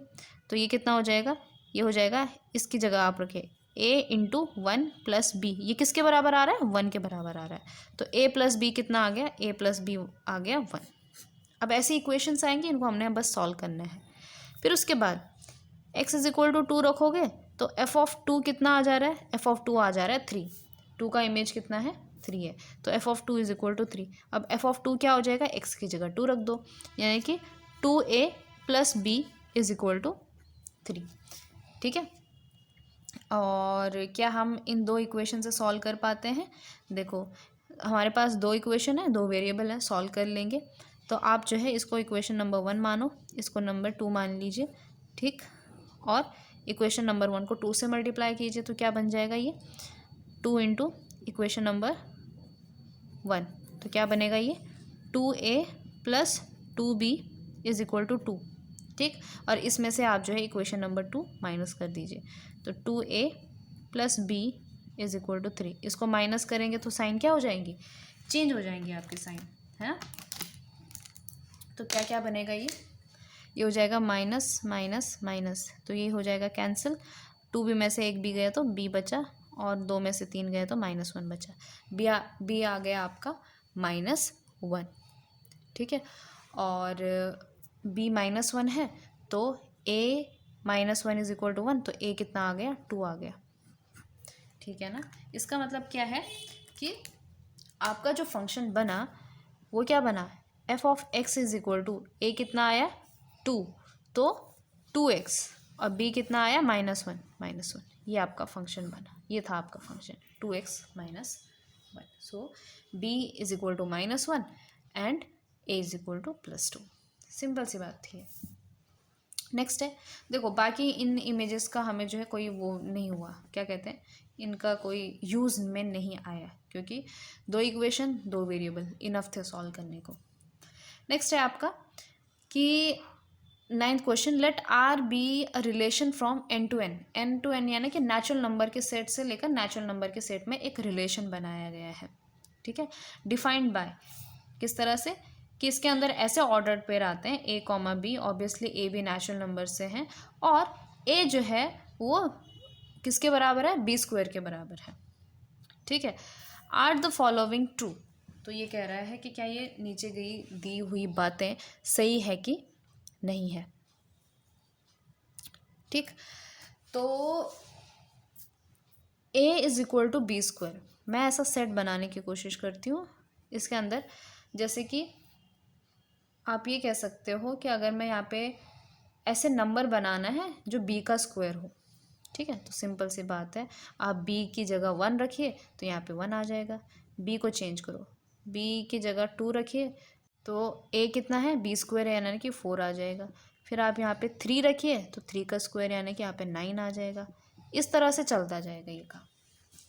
तो ये कितना हो जाएगा, ये हो जाएगा, इसकी जगह आप रखें a इंटू 1 प्लस बी, ये किसके बराबर आ रहा है, 1 के बराबर आ रहा है, तो a प्लस बी कितना आ गया, a प्लस बी आ गया 1। अब ऐसे इक्वेशंस आएंगे, इनको हमने बस सॉल्व करना है। फिर उसके बाद x इज इक्वल टू 2 रखोगे तो f ऑफ 2 कितना आ जा रहा है, f ऑफ 2 आ जा रहा है 3, 2 का इमेज कितना है 3 है, तो f of 2 is equal to 3। अब f ऑफ 2 क्या हो जाएगा, x की जगह 2 रख दो, यानी कि 2a plus b is equal to 3, ठीक है। और क्या हम इन दो इक्वेशन से सॉल्व कर पाते हैं, देखो हमारे पास दो इक्वेशन है, दो वेरिएबल है, सॉल्व कर लेंगे। तो आप जो है इसको इक्वेशन नंबर 1 मानो, इसको नंबर 2 मान लीजिए, ठीक, और इक्वेशन नंबर 1 को 2 से मल्टीप्लाई कीजिए, तो क्या बन जाएगा ये 2 इंटू इक्वेशन नंबर 1, तो क्या बनेगा ये 2a plus 2b is equal to 2, ठीक। और इसमें से आप जो है इक्वेशन नंबर 2 माइनस कर दीजिए, तो 2a plus b is equal to 3, इसको माइनस करेंगे तो साइन क्या हो जाएंगी, चेंज हो जाएंगी आपके साइन, है ना। तो क्या क्या बनेगा, ये हो जाएगा माइनस माइनस माइनस, तो ये हो जाएगा कैंसिल, 2b में से एक b गया तो b बचा, और 2 में से 3 गए तो -1 बचा, b आ गया आपका -1, ठीक है। और b -1 है तो a -1 इज इक्वल टू 1, तो a कितना आ गया 2 आ गया, ठीक है ना। इसका मतलब क्या है कि आपका जो फंक्शन बना वो क्या बना, f of x is equal to a कितना आया 2, तो 2x, और b कितना आया -1, ये आपका फंक्शन बना, ये था आपका function 2x -1। So b is equal to -1 and a is equal to +2, simple सी बात थी। नेक्स्ट है, देखो बाकी इन इमेजेस का हमें जो है कोई वो नहीं हुआ, क्या कहते हैं, इनका कोई यूज़ में नहीं आया, क्योंकि दो इक्वेशन दो वेरिएबल इनफ थे सॉल्व करने को। नेक्स्ट है आपका कि 9th question, let R be a relation from n to n यानी कि नेचुरल नंबर के सेट से लेकर नेचुरल नंबर के सेट में एक रिलेशन बनाया गया है, ठीक है। डिफाइंड बाय, किस तरह से कि इसके अंदर ऐसे ऑर्डर पेयर आते हैं a comma b, obviously a भी नेचुरल नंबर से हैं, और a जो है वो किसके बराबर है, b स्क्वायर के बराबर है, ठीक है। आर द फॉलोइंग ट्रू, तो ये कह रहा है कि क्या ये नीचे गई दी हुई बातें सही है कि नहीं है, ठीक। तो a is equal to b square, मैं ऐसा सेट बनाने की कोशिश करती हूँ इसके अंदर, जैसे कि आप ये कह सकते हो कि अगर मैं यहाँ पे ऐसे नंबर बनाना है जो b का स्क्वायर हो, ठीक है, तो सिंपल सी बात है, आप b की जगह 1 रखिए तो यहाँ पे 1 आ जाएगा, b को चेंज करो, b की जगह 2 रखिए तो a कितना है, b स्क्वायर है यानी कि 4 आ जाएगा, फिर आप यहाँ पे 3 रखिए तो 3 का स्क्वायर यानी कि यहाँ पे 9 आ जाएगा, इस तरह से चलता जाएगा ये काम,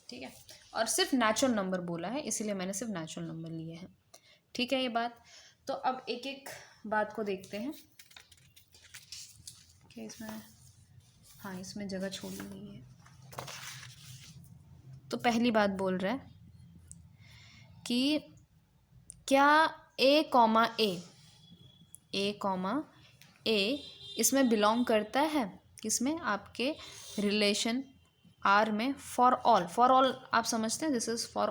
ठीक है। और सिर्फ नेचुरल नंबर बोला है, इसीलिए मैंने सिर्फ नेचुरल नंबर लिए हैं, ठीक है ये बात। तो अब एक एक बात को देखते हैं, क्या इसमें, हाँ इसमें जगह छोड़ी हुई है। तो पहली बात बोल रहा है कि क्या a कॉमा a इसमें बिलोंग करता है, किसमें, आपके रिलेशन R में, फॉर ऑल आप समझते हैं, this is for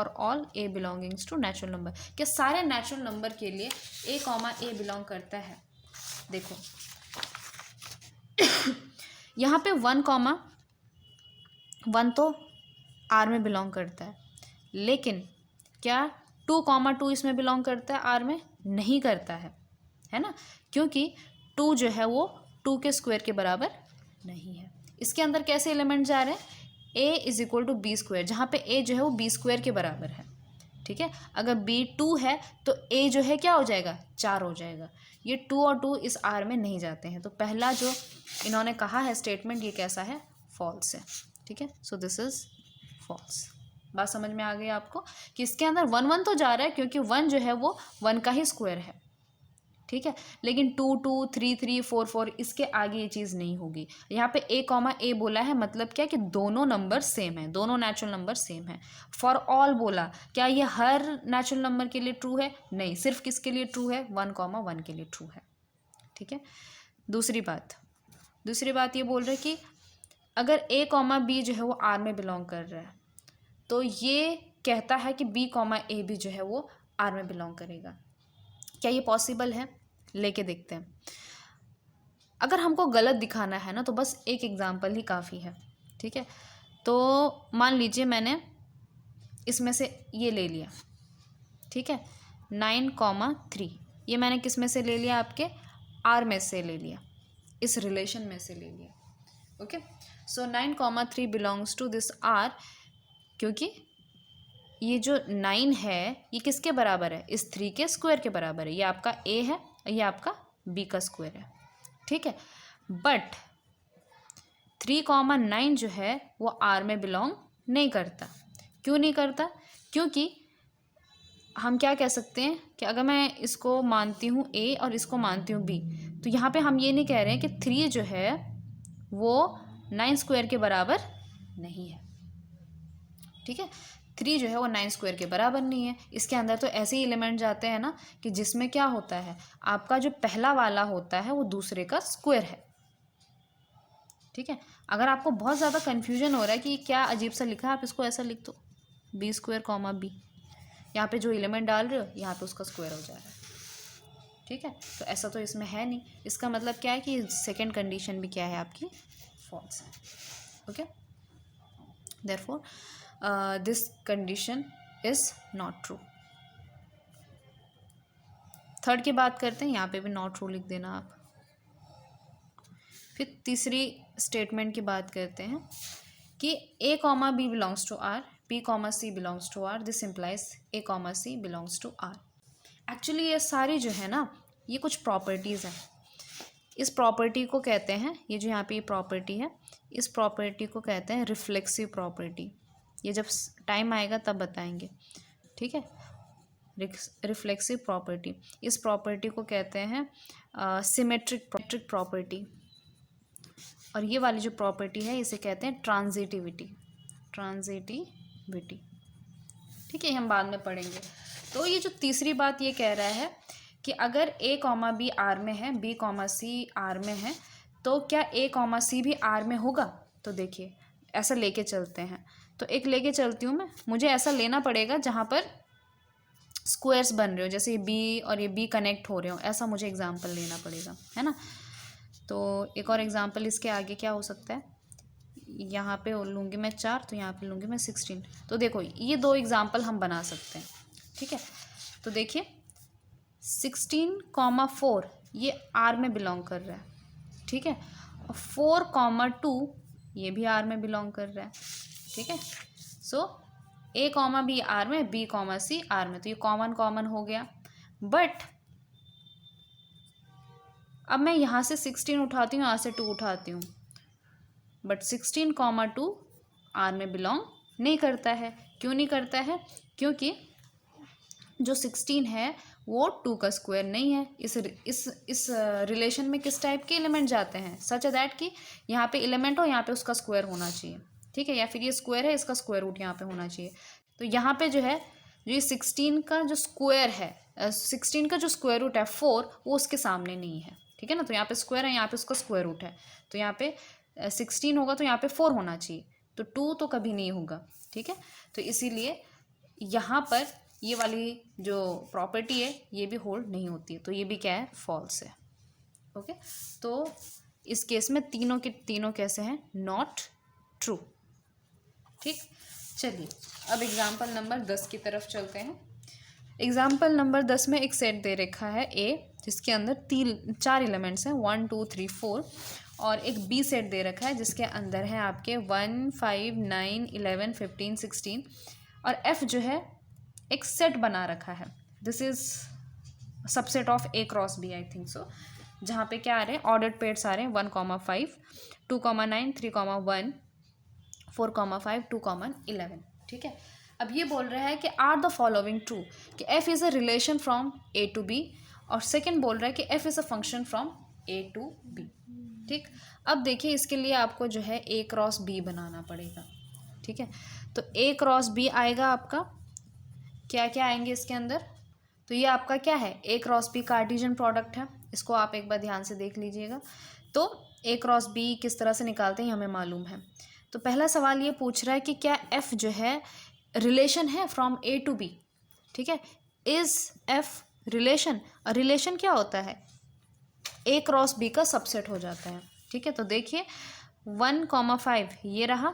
all a belongings to natural number, क्या सारे नेचुरल नंबर के लिए a कॉमा a बिलोंग करता है। देखो यहाँ पे 1 कॉमा 1 तो R में बिलोंग करता है, लेकिन क्या 2 कॉमा 2 इसमें बिलोंग करता है, R में नहीं करता है ना, क्योंकि 2 जो है वो 2 के स्क्वायर के बराबर नहीं है। इसके अंदर कैसे एलिमेंट जा रहे हैं, a is equal to b square, जहाँ पे a जो है वो b स्क्वायर के बराबर है, ठीक है। अगर b 2 है तो a जो है क्या हो जाएगा, 4 हो जाएगा, ये 2 और 2 इस R में नहीं जाते हैं, तो पहला जो इन्होंने कहा है स्टेटमेंट, ये कैसा है, फॉल्स है, ठीक है। So this is false. बात समझ में आ गई आपको कि इसके अंदर 1 1 तो जा रहा है, क्योंकि 1 जो है वो 1 का ही स्क्वायर है, ठीक है। लेकिन 2 2 3 3 4 4 इसके आगे ये चीज़ नहीं होगी। यहाँ पे a कॉमा ए बोला है, मतलब क्या कि दोनों नंबर सेम है, दोनों नेचुरल नंबर सेम है। फॉर ऑल बोला, क्या ये हर नेचुरल नंबर के लिए ट्रू है? नहीं, सिर्फ किसके लिए ट्रू है? 1 कॉमा 1 के लिए ट्रू है, ठीक है। दूसरी बात ये बोल रहे कि अगर a कॉमा बी जो है वो R में बिलोंग कर रहा है, तो ये कहता है कि b कॉमा ए भी जो है वो R में बिलोंग करेगा। क्या ये पॉसिबल है? लेके देखते हैं। अगर हमको गलत दिखाना है ना, तो बस एक एग्जाम्पल ही काफ़ी है, ठीक है। तो मान लीजिए मैंने इसमें से ये ले लिया, ठीक है, 9,3 ये मैंने किस में से ले लिया? आपके R में से ले लिया, इस रिलेशन में से ले लिया, okay. So 9,3 belongs to this R, क्योंकि ये जो 9 है ये किसके बराबर है? इस 3 के स्क्वायर के बराबर है। ये आपका a है, ये आपका b का स्क्वायर है, ठीक है। बट 3,9 जो है वो R में बिलोंग नहीं करता। क्यों नहीं करता? क्योंकि हम क्या कह सकते हैं कि अगर मैं इसको मानती हूँ a और इसको मानती हूँ b, तो यहाँ पे हम ये नहीं कह रहे हैं कि 3 जो है वो 9 स्क्वायर के बराबर नहीं है, ठीक है। 3 जो है वो 9 स्क्वायर के बराबर नहीं है। इसके अंदर तो ऐसे ही एलिमेंट जाते हैं ना कि जिसमें क्या होता है, आपका जो पहला वाला होता है वो दूसरे का स्क्वायर है, ठीक है। अगर आपको बहुत ज़्यादा कन्फ्यूजन हो रहा है कि क्या अजीब सा लिखा है, आप इसको ऐसा लिख दो, बी स्क्वायर कॉमा बी, यहाँ पे जो एलिमेंट डाल रहे हो यहाँ पे उसका स्क्वायर हो जा रहा है, ठीक है। तो ऐसा तो इसमें है नहीं। इसका मतलब क्या है कि सेकेंड कंडीशन भी क्या है आपकी? फॉल्स है, okay. Therefore this condition is not true. Third की बात करते हैं, यहाँ पे भी नॉट ट्रू लिख देना आप। फिर तीसरी स्टेटमेंट की बात करते हैं कि a comma b belongs to R, b comma c belongs to R, this implies a comma c belongs to R। Actually ये सारी जो है ना, ये कुछ प्रॉपर्टीज़ हैं। इस प्रॉपर्टी को कहते हैं, ये जो यहाँ पे ये प्रॉपर्टी है, इस प्रॉपर्टी को कहते हैं रिफ्लेक्सिव प्रॉपर्टी। ये जब टाइम आएगा तब बताएंगे, ठीक है। रिफ्लेक्सिव प्रॉपर्टी, इस प्रॉपर्टी को कहते हैं सिमेट्रिक प्रॉपर्टी। और ये वाली जो प्रॉपर्टी है इसे कहते हैं ट्रांजिटिविटी, ठीक है, हम बाद में पढ़ेंगे। तो ये जो तीसरी बात ये कह रहा है कि अगर a कॉमा बी R में है, b कॉमा सी R में है, तो क्या a कॉमा सी भी R में होगा? तो देखिए ऐसा लेके चलते हैं, तो एक लेके चलती हूँ मैं। मुझे ऐसा लेना पड़ेगा जहाँ पर स्क्वायर्स बन रहे हो, जैसे ये b और ये b कनेक्ट हो रहे हो, ऐसा मुझे एग्जाम्पल लेना पड़ेगा, है ना। तो एक और एग्जाम्पल इसके आगे क्या हो सकता है, यहाँ पे लूँगी मैं 4, तो यहाँ पे लूँगी मैं 16। तो देखो ये दो एग्जाम्पल हम बना सकते हैं, ठीक है। तो देखिए 16,4 ये R में बिलोंग कर रहा है, ठीक है। और 4,2 ये भी R में बिलोंग कर रहा है, ठीक है। सो a कॉमा बी R में, b कॉमा सी R में, तो ये कॉमन हो गया। बट अब मैं यहाँ से 16 उठाती हूँ, यहाँ से 2 उठाती हूँ, बट 16,2 R में बिलोंग नहीं करता है। क्यों नहीं करता है? क्योंकि जो 16 है वो 2 का स्क्वायर नहीं है। इस रिलेशन में किस टाइप के एलिमेंट जाते हैं? सच दैट कि यहाँ पे एलिमेंट हो, यहाँ पे उसका स्क्वायर होना चाहिए, ठीक है। या फिर ये स्क्वायर है, इसका स्क्वायर रूट यहाँ पे होना चाहिए। तो यहाँ पे जो है, जो ये 16 का जो स्क्वायर है, 16 का जो स्क्वायर रूट है 4, वो उसके सामने नहीं है, ठीक है ना। तो यहाँ पे स्क्वायर है, यहाँ पे उसका स्क्वायर रूट है, तो यहाँ पे 16 होगा तो यहाँ पे 4 होना चाहिए, तो 2 तो कभी नहीं होगा, ठीक है। तो इसीलिए यहाँ पर ये वाली जो प्रॉपर्टी है ये भी होल्ड नहीं होती है, तो ये भी क्या है? फॉल्स है, ओके। तो इस केस में तीनों के तीनों कैसे हैं? नॉट ट्रू, ठीक। चलिए अब एग्जाम्पल नंबर 10 की तरफ चलते हैं। एग्जाम्पल नंबर 10 में एक सेट दे रखा है A, जिसके अंदर 4 एलिमेंट्स हैं, 1 2 3 4, और एक B सेट दे रखा है जिसके अंदर है आपके 1 5 9 11 15 16, और F जो है एक सेट बना रखा है। This is subset of A cross B, I think so, जहाँ पे क्या आ रहे हैं? ऑर्डर्ड पेयर्स आ रहे हैं 1,5 2,9 3,1 4,5 2,11, ठीक है। अब ये बोल रहा है कि आर द फॉलोइंग ट्रू, कि F is a relation from A to B और सेकंड बोल रहा है कि F is a function from A to B. ठीक, अब देखिए इसके लिए आपको जो है ए क्रॉस बी बनाना पड़ेगा। ठीक है, तो ए क्रॉस बी आएगा आपका, क्या क्या आएंगे इसके अंदर, तो ये आपका क्या है, A cross B Cartesian product है, इसको आप एक बार ध्यान से देख लीजिएगा। तो ए क्रॉस बी किस तरह से निकालते हैं हमें मालूम है। तो पहला सवाल ये पूछ रहा है कि क्या एफ जो है रिलेशन है फ्रॉम ए टू बी। ठीक है, इज एफ रिलेशन, और रिलेशन क्या होता है, ए क्रॉस बी का सबसेट हो जाता है। ठीक है, तो देखिए 1,5 ये रहा,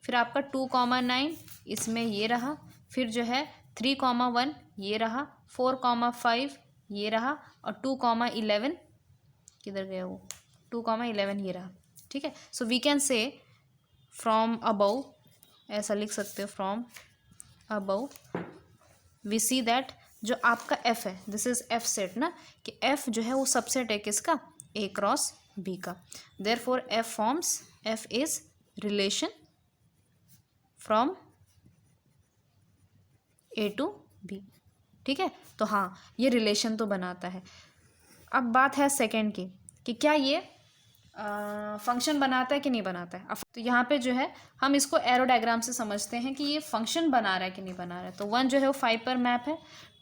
फिर आपका 2,9 इसमें ये रहा, फिर जो है 3,1 ये रहा, 4,5 ये रहा, और 2,11 किधर गया वो, 2,11 ये रहा। ठीक है, so we can say from above, ऐसा लिख सकते हो, from above we see that जो आपका एफ है, दिस इज एफ सेट ना, कि एफ जो है वो सबसेट है किसका, ए क्रॉस बी का। Therefore F forms, F is relation from A to B. ठीक है, तो हाँ ये रिलेशन तो बनाता है। अब बात है सेकंड की कि क्या ये फंक्शन बनाता है कि नहीं बनाता है। अब तो यहाँ पे जो है हम इसको एरो डायग्राम से समझते हैं कि ये फंक्शन बना रहा है कि नहीं बना रहा है। तो 1 जो है वो 5 पर मैप है,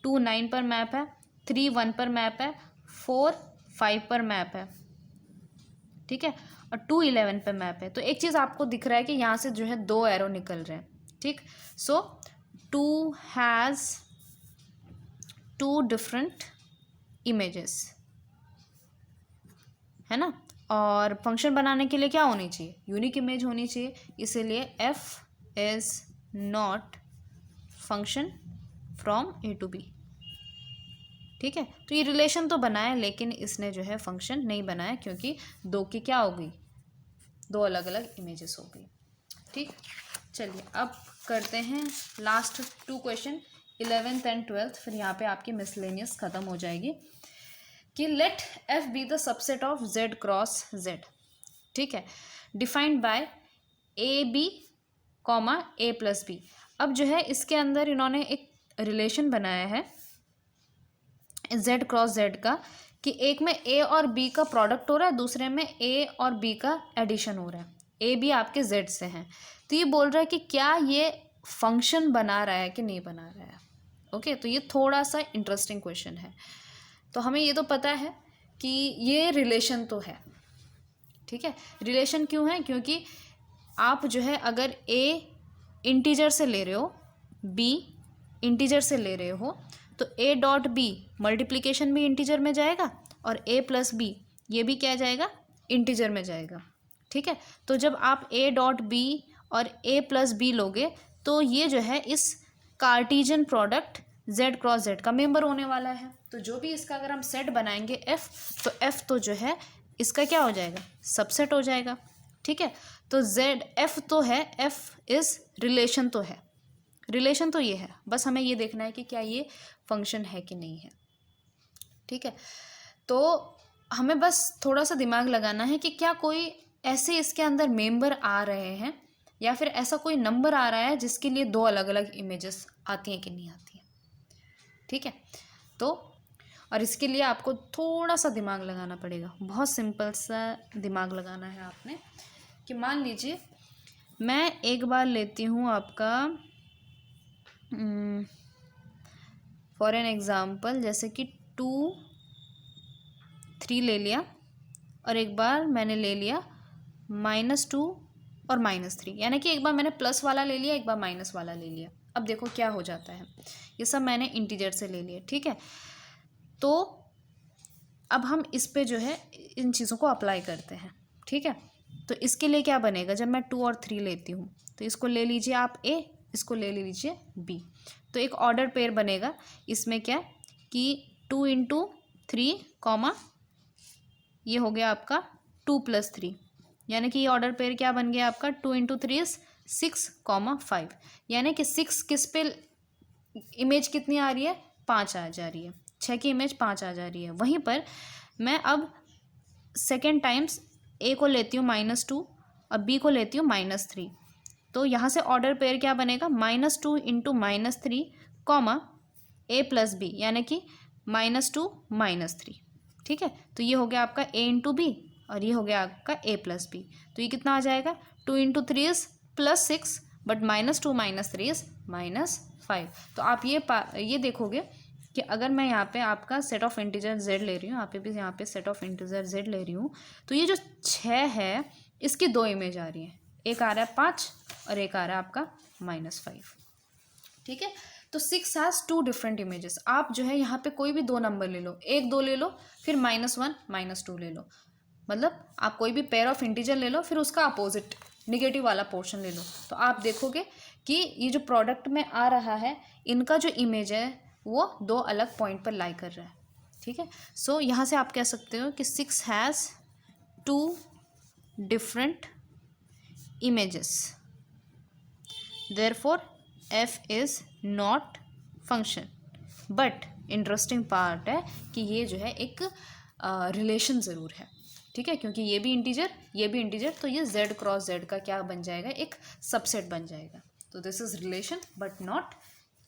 2 9 पर मैप है, 3 1 पर मैप है, 4 5 पर मैप है। ठीक है, और 2 11 पर मैप है। तो एक चीज़ आपको दिख रहा है कि यहाँ से जो है 2 एरो निकल रहे हैं। ठीक, सो 2 हैज़ 2 डिफरेंट इमेजेस, है ना। और फंक्शन बनाने के लिए क्या होनी चाहिए, यूनिक इमेज होनी चाहिए, इसीलिए F is not function from A to B. ठीक है, तो ये रिलेशन तो बनाया लेकिन इसने जो है फंक्शन नहीं बनाया, क्योंकि 2 की क्या हो गई, 2 अलग अलग इमेजेस हो गई। ठीक, चलिए अब करते हैं last 2 question, 11th and 12th, फिर यहाँ पे आपकी मिसलेनियस खत्म हो जाएगी। कि let F be the subset of Z cross Z. ठीक है, defined by a b comma a plus b. अब जो है इसके अंदर इन्होंने एक रिलेशन बनाया है जेड क्रॉस जेड का, कि एक में ए और बी का प्रोडक्ट हो रहा है, दूसरे में ए और बी का एडिशन हो रहा है, ए बी आपके जेड से हैं। तो ये बोल रहा है कि क्या ये फंक्शन बना रहा है कि नहीं बना रहा है। ओके, तो ये थोड़ा सा इंटरेस्टिंग क्वेश्चन है। तो हमें ये तो पता है कि ये रिलेशन तो है। ठीक है, रिलेशन क्यों है, क्योंकि आप जो है अगर ए इंटीजर से ले रहे हो, बी इंटीजर से ले रहे हो, तो ए डॉट बी मल्टीप्लिकेशन भी इंटीजर में जाएगा, और ए प्लस बी ये भी क्या जाएगा, इंटीजर में जाएगा। ठीक है, तो जब आप ए डॉट बी और ए प्लस बी लोगे तो ये जो है इस Cartesian product Z cross Z का मेंबर होने वाला है। तो जो भी इसका अगर हम सेट बनाएंगे एफ, तो एफ तो जो है इसका क्या हो जाएगा, सबसेट हो जाएगा। ठीक है, तो जेड एफ तो है, एफ इज रिलेशन तो है, रिलेशन तो ये है, बस हमें ये देखना है कि क्या ये फंक्शन है कि नहीं है। ठीक है, तो हमें बस थोड़ा सा दिमाग लगाना है कि क्या कोई ऐसे इसके अंदर मेंबर आ रहे हैं, या फिर ऐसा कोई नंबर आ रहा है जिसके लिए 2 अलग अलग इमेजेस आती हैं कि नहीं आती हैं। ठीक है, तो और इसके लिए आपको थोड़ा सा दिमाग लगाना पड़ेगा, बहुत सिंपल सा दिमाग लगाना है आपने। कि मान लीजिए मैं एक बार लेती हूँ आपका फॉर एन एग्ज़ाम्पल, जैसे कि 2 3 ले लिया, और एक बार मैंने ले लिया -2 और -3, यानी कि एक बार मैंने प्लस वाला ले लिया, एक बार माइनस वाला ले लिया। अब देखो क्या हो जाता है, ये सब मैंने इंटीजर से ले लिया। ठीक है, तो अब हम इस पे जो है इन चीज़ों को अप्लाई करते हैं। ठीक है, तो इसके लिए क्या बनेगा, जब मैं 2 और 3 लेती हूँ तो इसको ले लीजिए आप ए, इसको ले लीजिए बी, तो एक ऑर्डर पेयर बनेगा। इसमें क्या कि 2 × 3 कॉमा ये हो गया आपका 2 + 3, यानी कि ये ऑर्डर पेयर क्या बन गया आपका, 2 × 3 = 6, 5, यानी कि 6 किस पे इमेज कितनी आ रही है, 5 आ जा रही है, 6 की इमेज 5 आ जा रही है। वहीं पर मैं अब सेकेंड टाइम्स ए को लेती हूँ -2 और बी को लेती हूँ -3, तो यहाँ से ऑर्डर पेयर क्या बनेगा, -2 × -3 कॉमा ए प्लस बी, यानी कि -2 -3, ठीक है। तो ये हो गया आपका a इंटू बी और ये हो गया आपका a प्लस बी। तो ये कितना आ जाएगा, 2 इंटू 3 इज़ +6 बट -2 -3 इज़ -5। तो आप ये देखोगे कि अगर मैं यहाँ पे आपका सेट ऑफ इंटीजर z ले रही हूँ, आप भी यहाँ पे सेट ऑफ इंटीजर z ले रही हूँ, तो ये जो 6 है इसकी 2 इमेज आ रही है, एक आ रहा है 5 और एक आ रहा है आपका -5, ठीक है। तो 6 हैज़ 2 डिफरेंट इमेजेस। आप जो है यहाँ पे कोई भी 2 नंबर ले लो, 1 2 ले लो, फिर -1 -2 ले लो, मतलब आप कोई भी पेयर ऑफ इंटीजर ले लो, फिर उसका अपोजिट निगेटिव वाला पोर्शन ले लो। तो आप देखोगे कि ये जो प्रोडक्ट में आ रहा है इनका जो इमेज है वो 2 अलग पॉइंट पर लाई कर रहा है, ठीक है। सो यहाँ से आप कह सकते हो कि 6 has 2 different images, therefore f is not function. But interesting part है कि ये जो है एक रिलेशन ज़रूर है, ठीक है, क्योंकि ये भी इंटीजर ये भी इंटीजर, तो ये z क्रॉस z का क्या बन जाएगा, एक सबसेट बन जाएगा। तो this is relation but not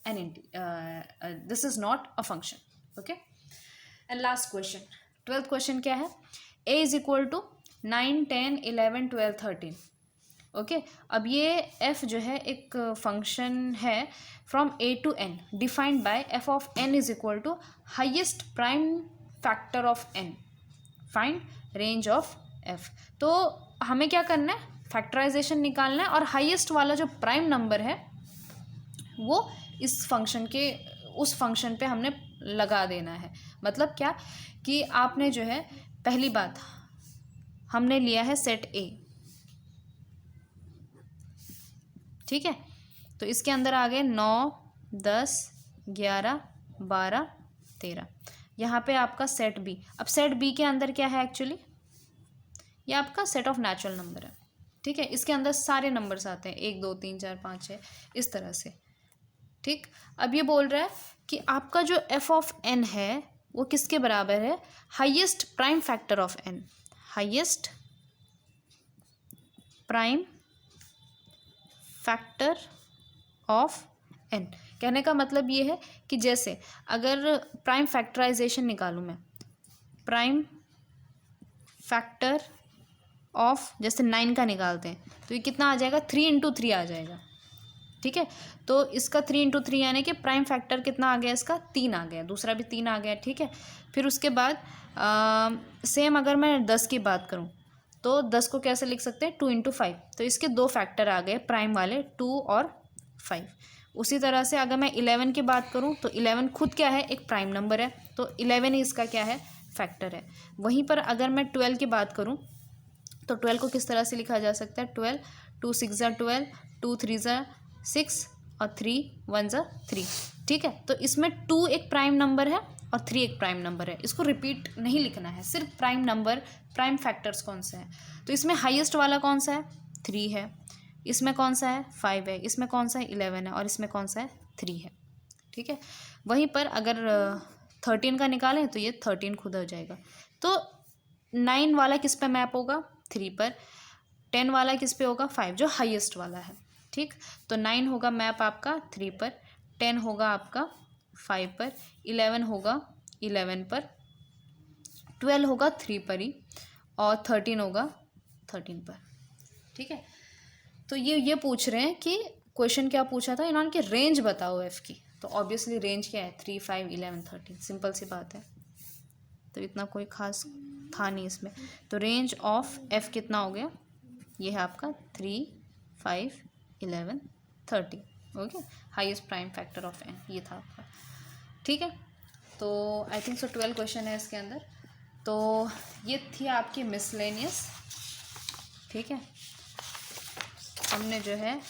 this is not a function, okay. And last question, 12th question क्या है, a is equal to 9 10 11 12 13, okay. अब ये f जो है एक फंक्शन है from a to n defined by f of n is equal to highest prime factor of n, find range of f। तो हमें क्या करना है, फैक्टराइजेशन निकालना है और हाईएस्ट वाला जो प्राइम नंबर है वो इस फंक्शन के उस फंक्शन पे हमने लगा देना है। मतलब क्या कि आपने जो है, पहली बात हमने लिया है सेट A, ठीक है। तो इसके अंदर आ गए 9 10 11 12 13, यहाँ पे आपका सेट B। अब सेट B के अंदर क्या है, एक्चुअली ये आपका सेट ऑफ नेचुरल नंबर है, ठीक है। इसके अंदर सारे नंबर्स आते हैं 1 2 3 4 5 6 इस तरह से, ठीक। अब ये बोल रहा है कि आपका जो f ऑफ n है वो किसके बराबर है, highest prime factor of n, highest prime factor of n। कहने का मतलब ये है कि जैसे अगर प्राइम फैक्टराइजेशन निकालूं मैं, प्राइम फैक्टर ऑफ जैसे 9 का निकालते हैं तो ये कितना आ जाएगा, 3 इंटू 3 आ जाएगा, ठीक है। तो इसका 3 इंटू 3 यानी कि प्राइम फैक्टर कितना आ गया, इसका 3 आ गया, दूसरा भी 3 आ गया, ठीक है। फिर उसके बाद सेम अगर मैं 10 की बात करूं तो 10 को कैसे लिख सकते हैं, 2 इंटू 5, तो इसके 2 फैक्टर आ गए प्राइम वाले, 2 और 5। उसी तरह से अगर मैं 11 की बात करूं तो 11 खुद क्या है, एक प्राइम नंबर है, तो 11 ही इसका क्या है, फैक्टर है। वहीं पर अगर मैं 12 की बात करूं तो 12 को किस तरह से लिखा जा सकता है, 12 2 6 ज़ा 12 2 3 ज़ा 6 और 3 1 ज़ा 3, ठीक है। तो इसमें 2 एक प्राइम नंबर है और 3 एक प्राइम नंबर है, इसको रिपीट नहीं लिखना है, सिर्फ प्राइम नंबर प्राइम फैक्टर्स कौन से हैं। तो इसमें हाईएस्ट वाला कौन सा है, 3 है, इसमें कौन सा है, 5 है, इसमें कौन सा है, 11 है और इसमें कौन सा है, 3 है, ठीक है। वहीं पर अगर 13 का निकालें तो ये 13 खुद हो जाएगा। तो 9 वाला किस पे मैप होगा, 3 पर, 10 वाला किस पे होगा, 5 जो हाईएस्ट वाला है, ठीक। तो 9 होगा मैप आपका 3 पर, 10 होगा आपका 5 पर, 11 होगा 11 पर, 12 होगा 3 पर ही और 13 होगा 13 पर, ठीक है। तो ये पूछ रहे हैं कि क्वेश्चन क्या पूछा था इन्होंने कि रेंज बताओ एफ की, तो ऑब्वियसली रेंज क्या है, 3 5 11 13, सिंपल सी बात है, तो इतना कोई खास था नहीं इसमें। तो रेंज ऑफ एफ कितना हो गया, ये है आपका 3 5 11 13, okay. Highest prime factor of n ये था आपका, ठीक है। तो आई थिंक सो 12 क्वेश्चन है इसके अंदर। तो ये थी आपकी मिसलेनियस, ठीक है। हमने जो है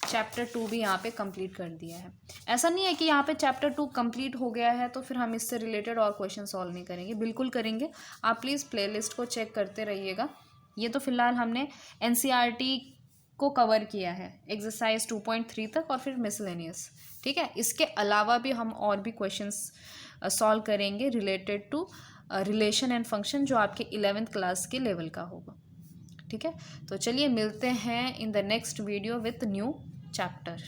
चैप्टर 2 भी यहाँ पे कंप्लीट कर दिया है। ऐसा नहीं है कि यहाँ पे चैप्टर 2 कंप्लीट हो गया है तो फिर हम इससे रिलेटेड और क्वेश्चन सॉल्व नहीं करेंगे, बिल्कुल करेंगे। आप प्लीज़ प्लेलिस्ट को चेक करते रहिएगा। ये तो फिलहाल हमने एनसीईआरटी को कवर किया है एक्सरसाइज 2.3 तक और फिर मिसलेनियस, ठीक है। इसके अलावा भी हम और भी क्वेश्चंस सॉल्व करेंगे related to relation and function, जो आपके 11th क्लास के लेवल का होगा, ठीक है। तो चलिए मिलते हैं in the next video with new chapter.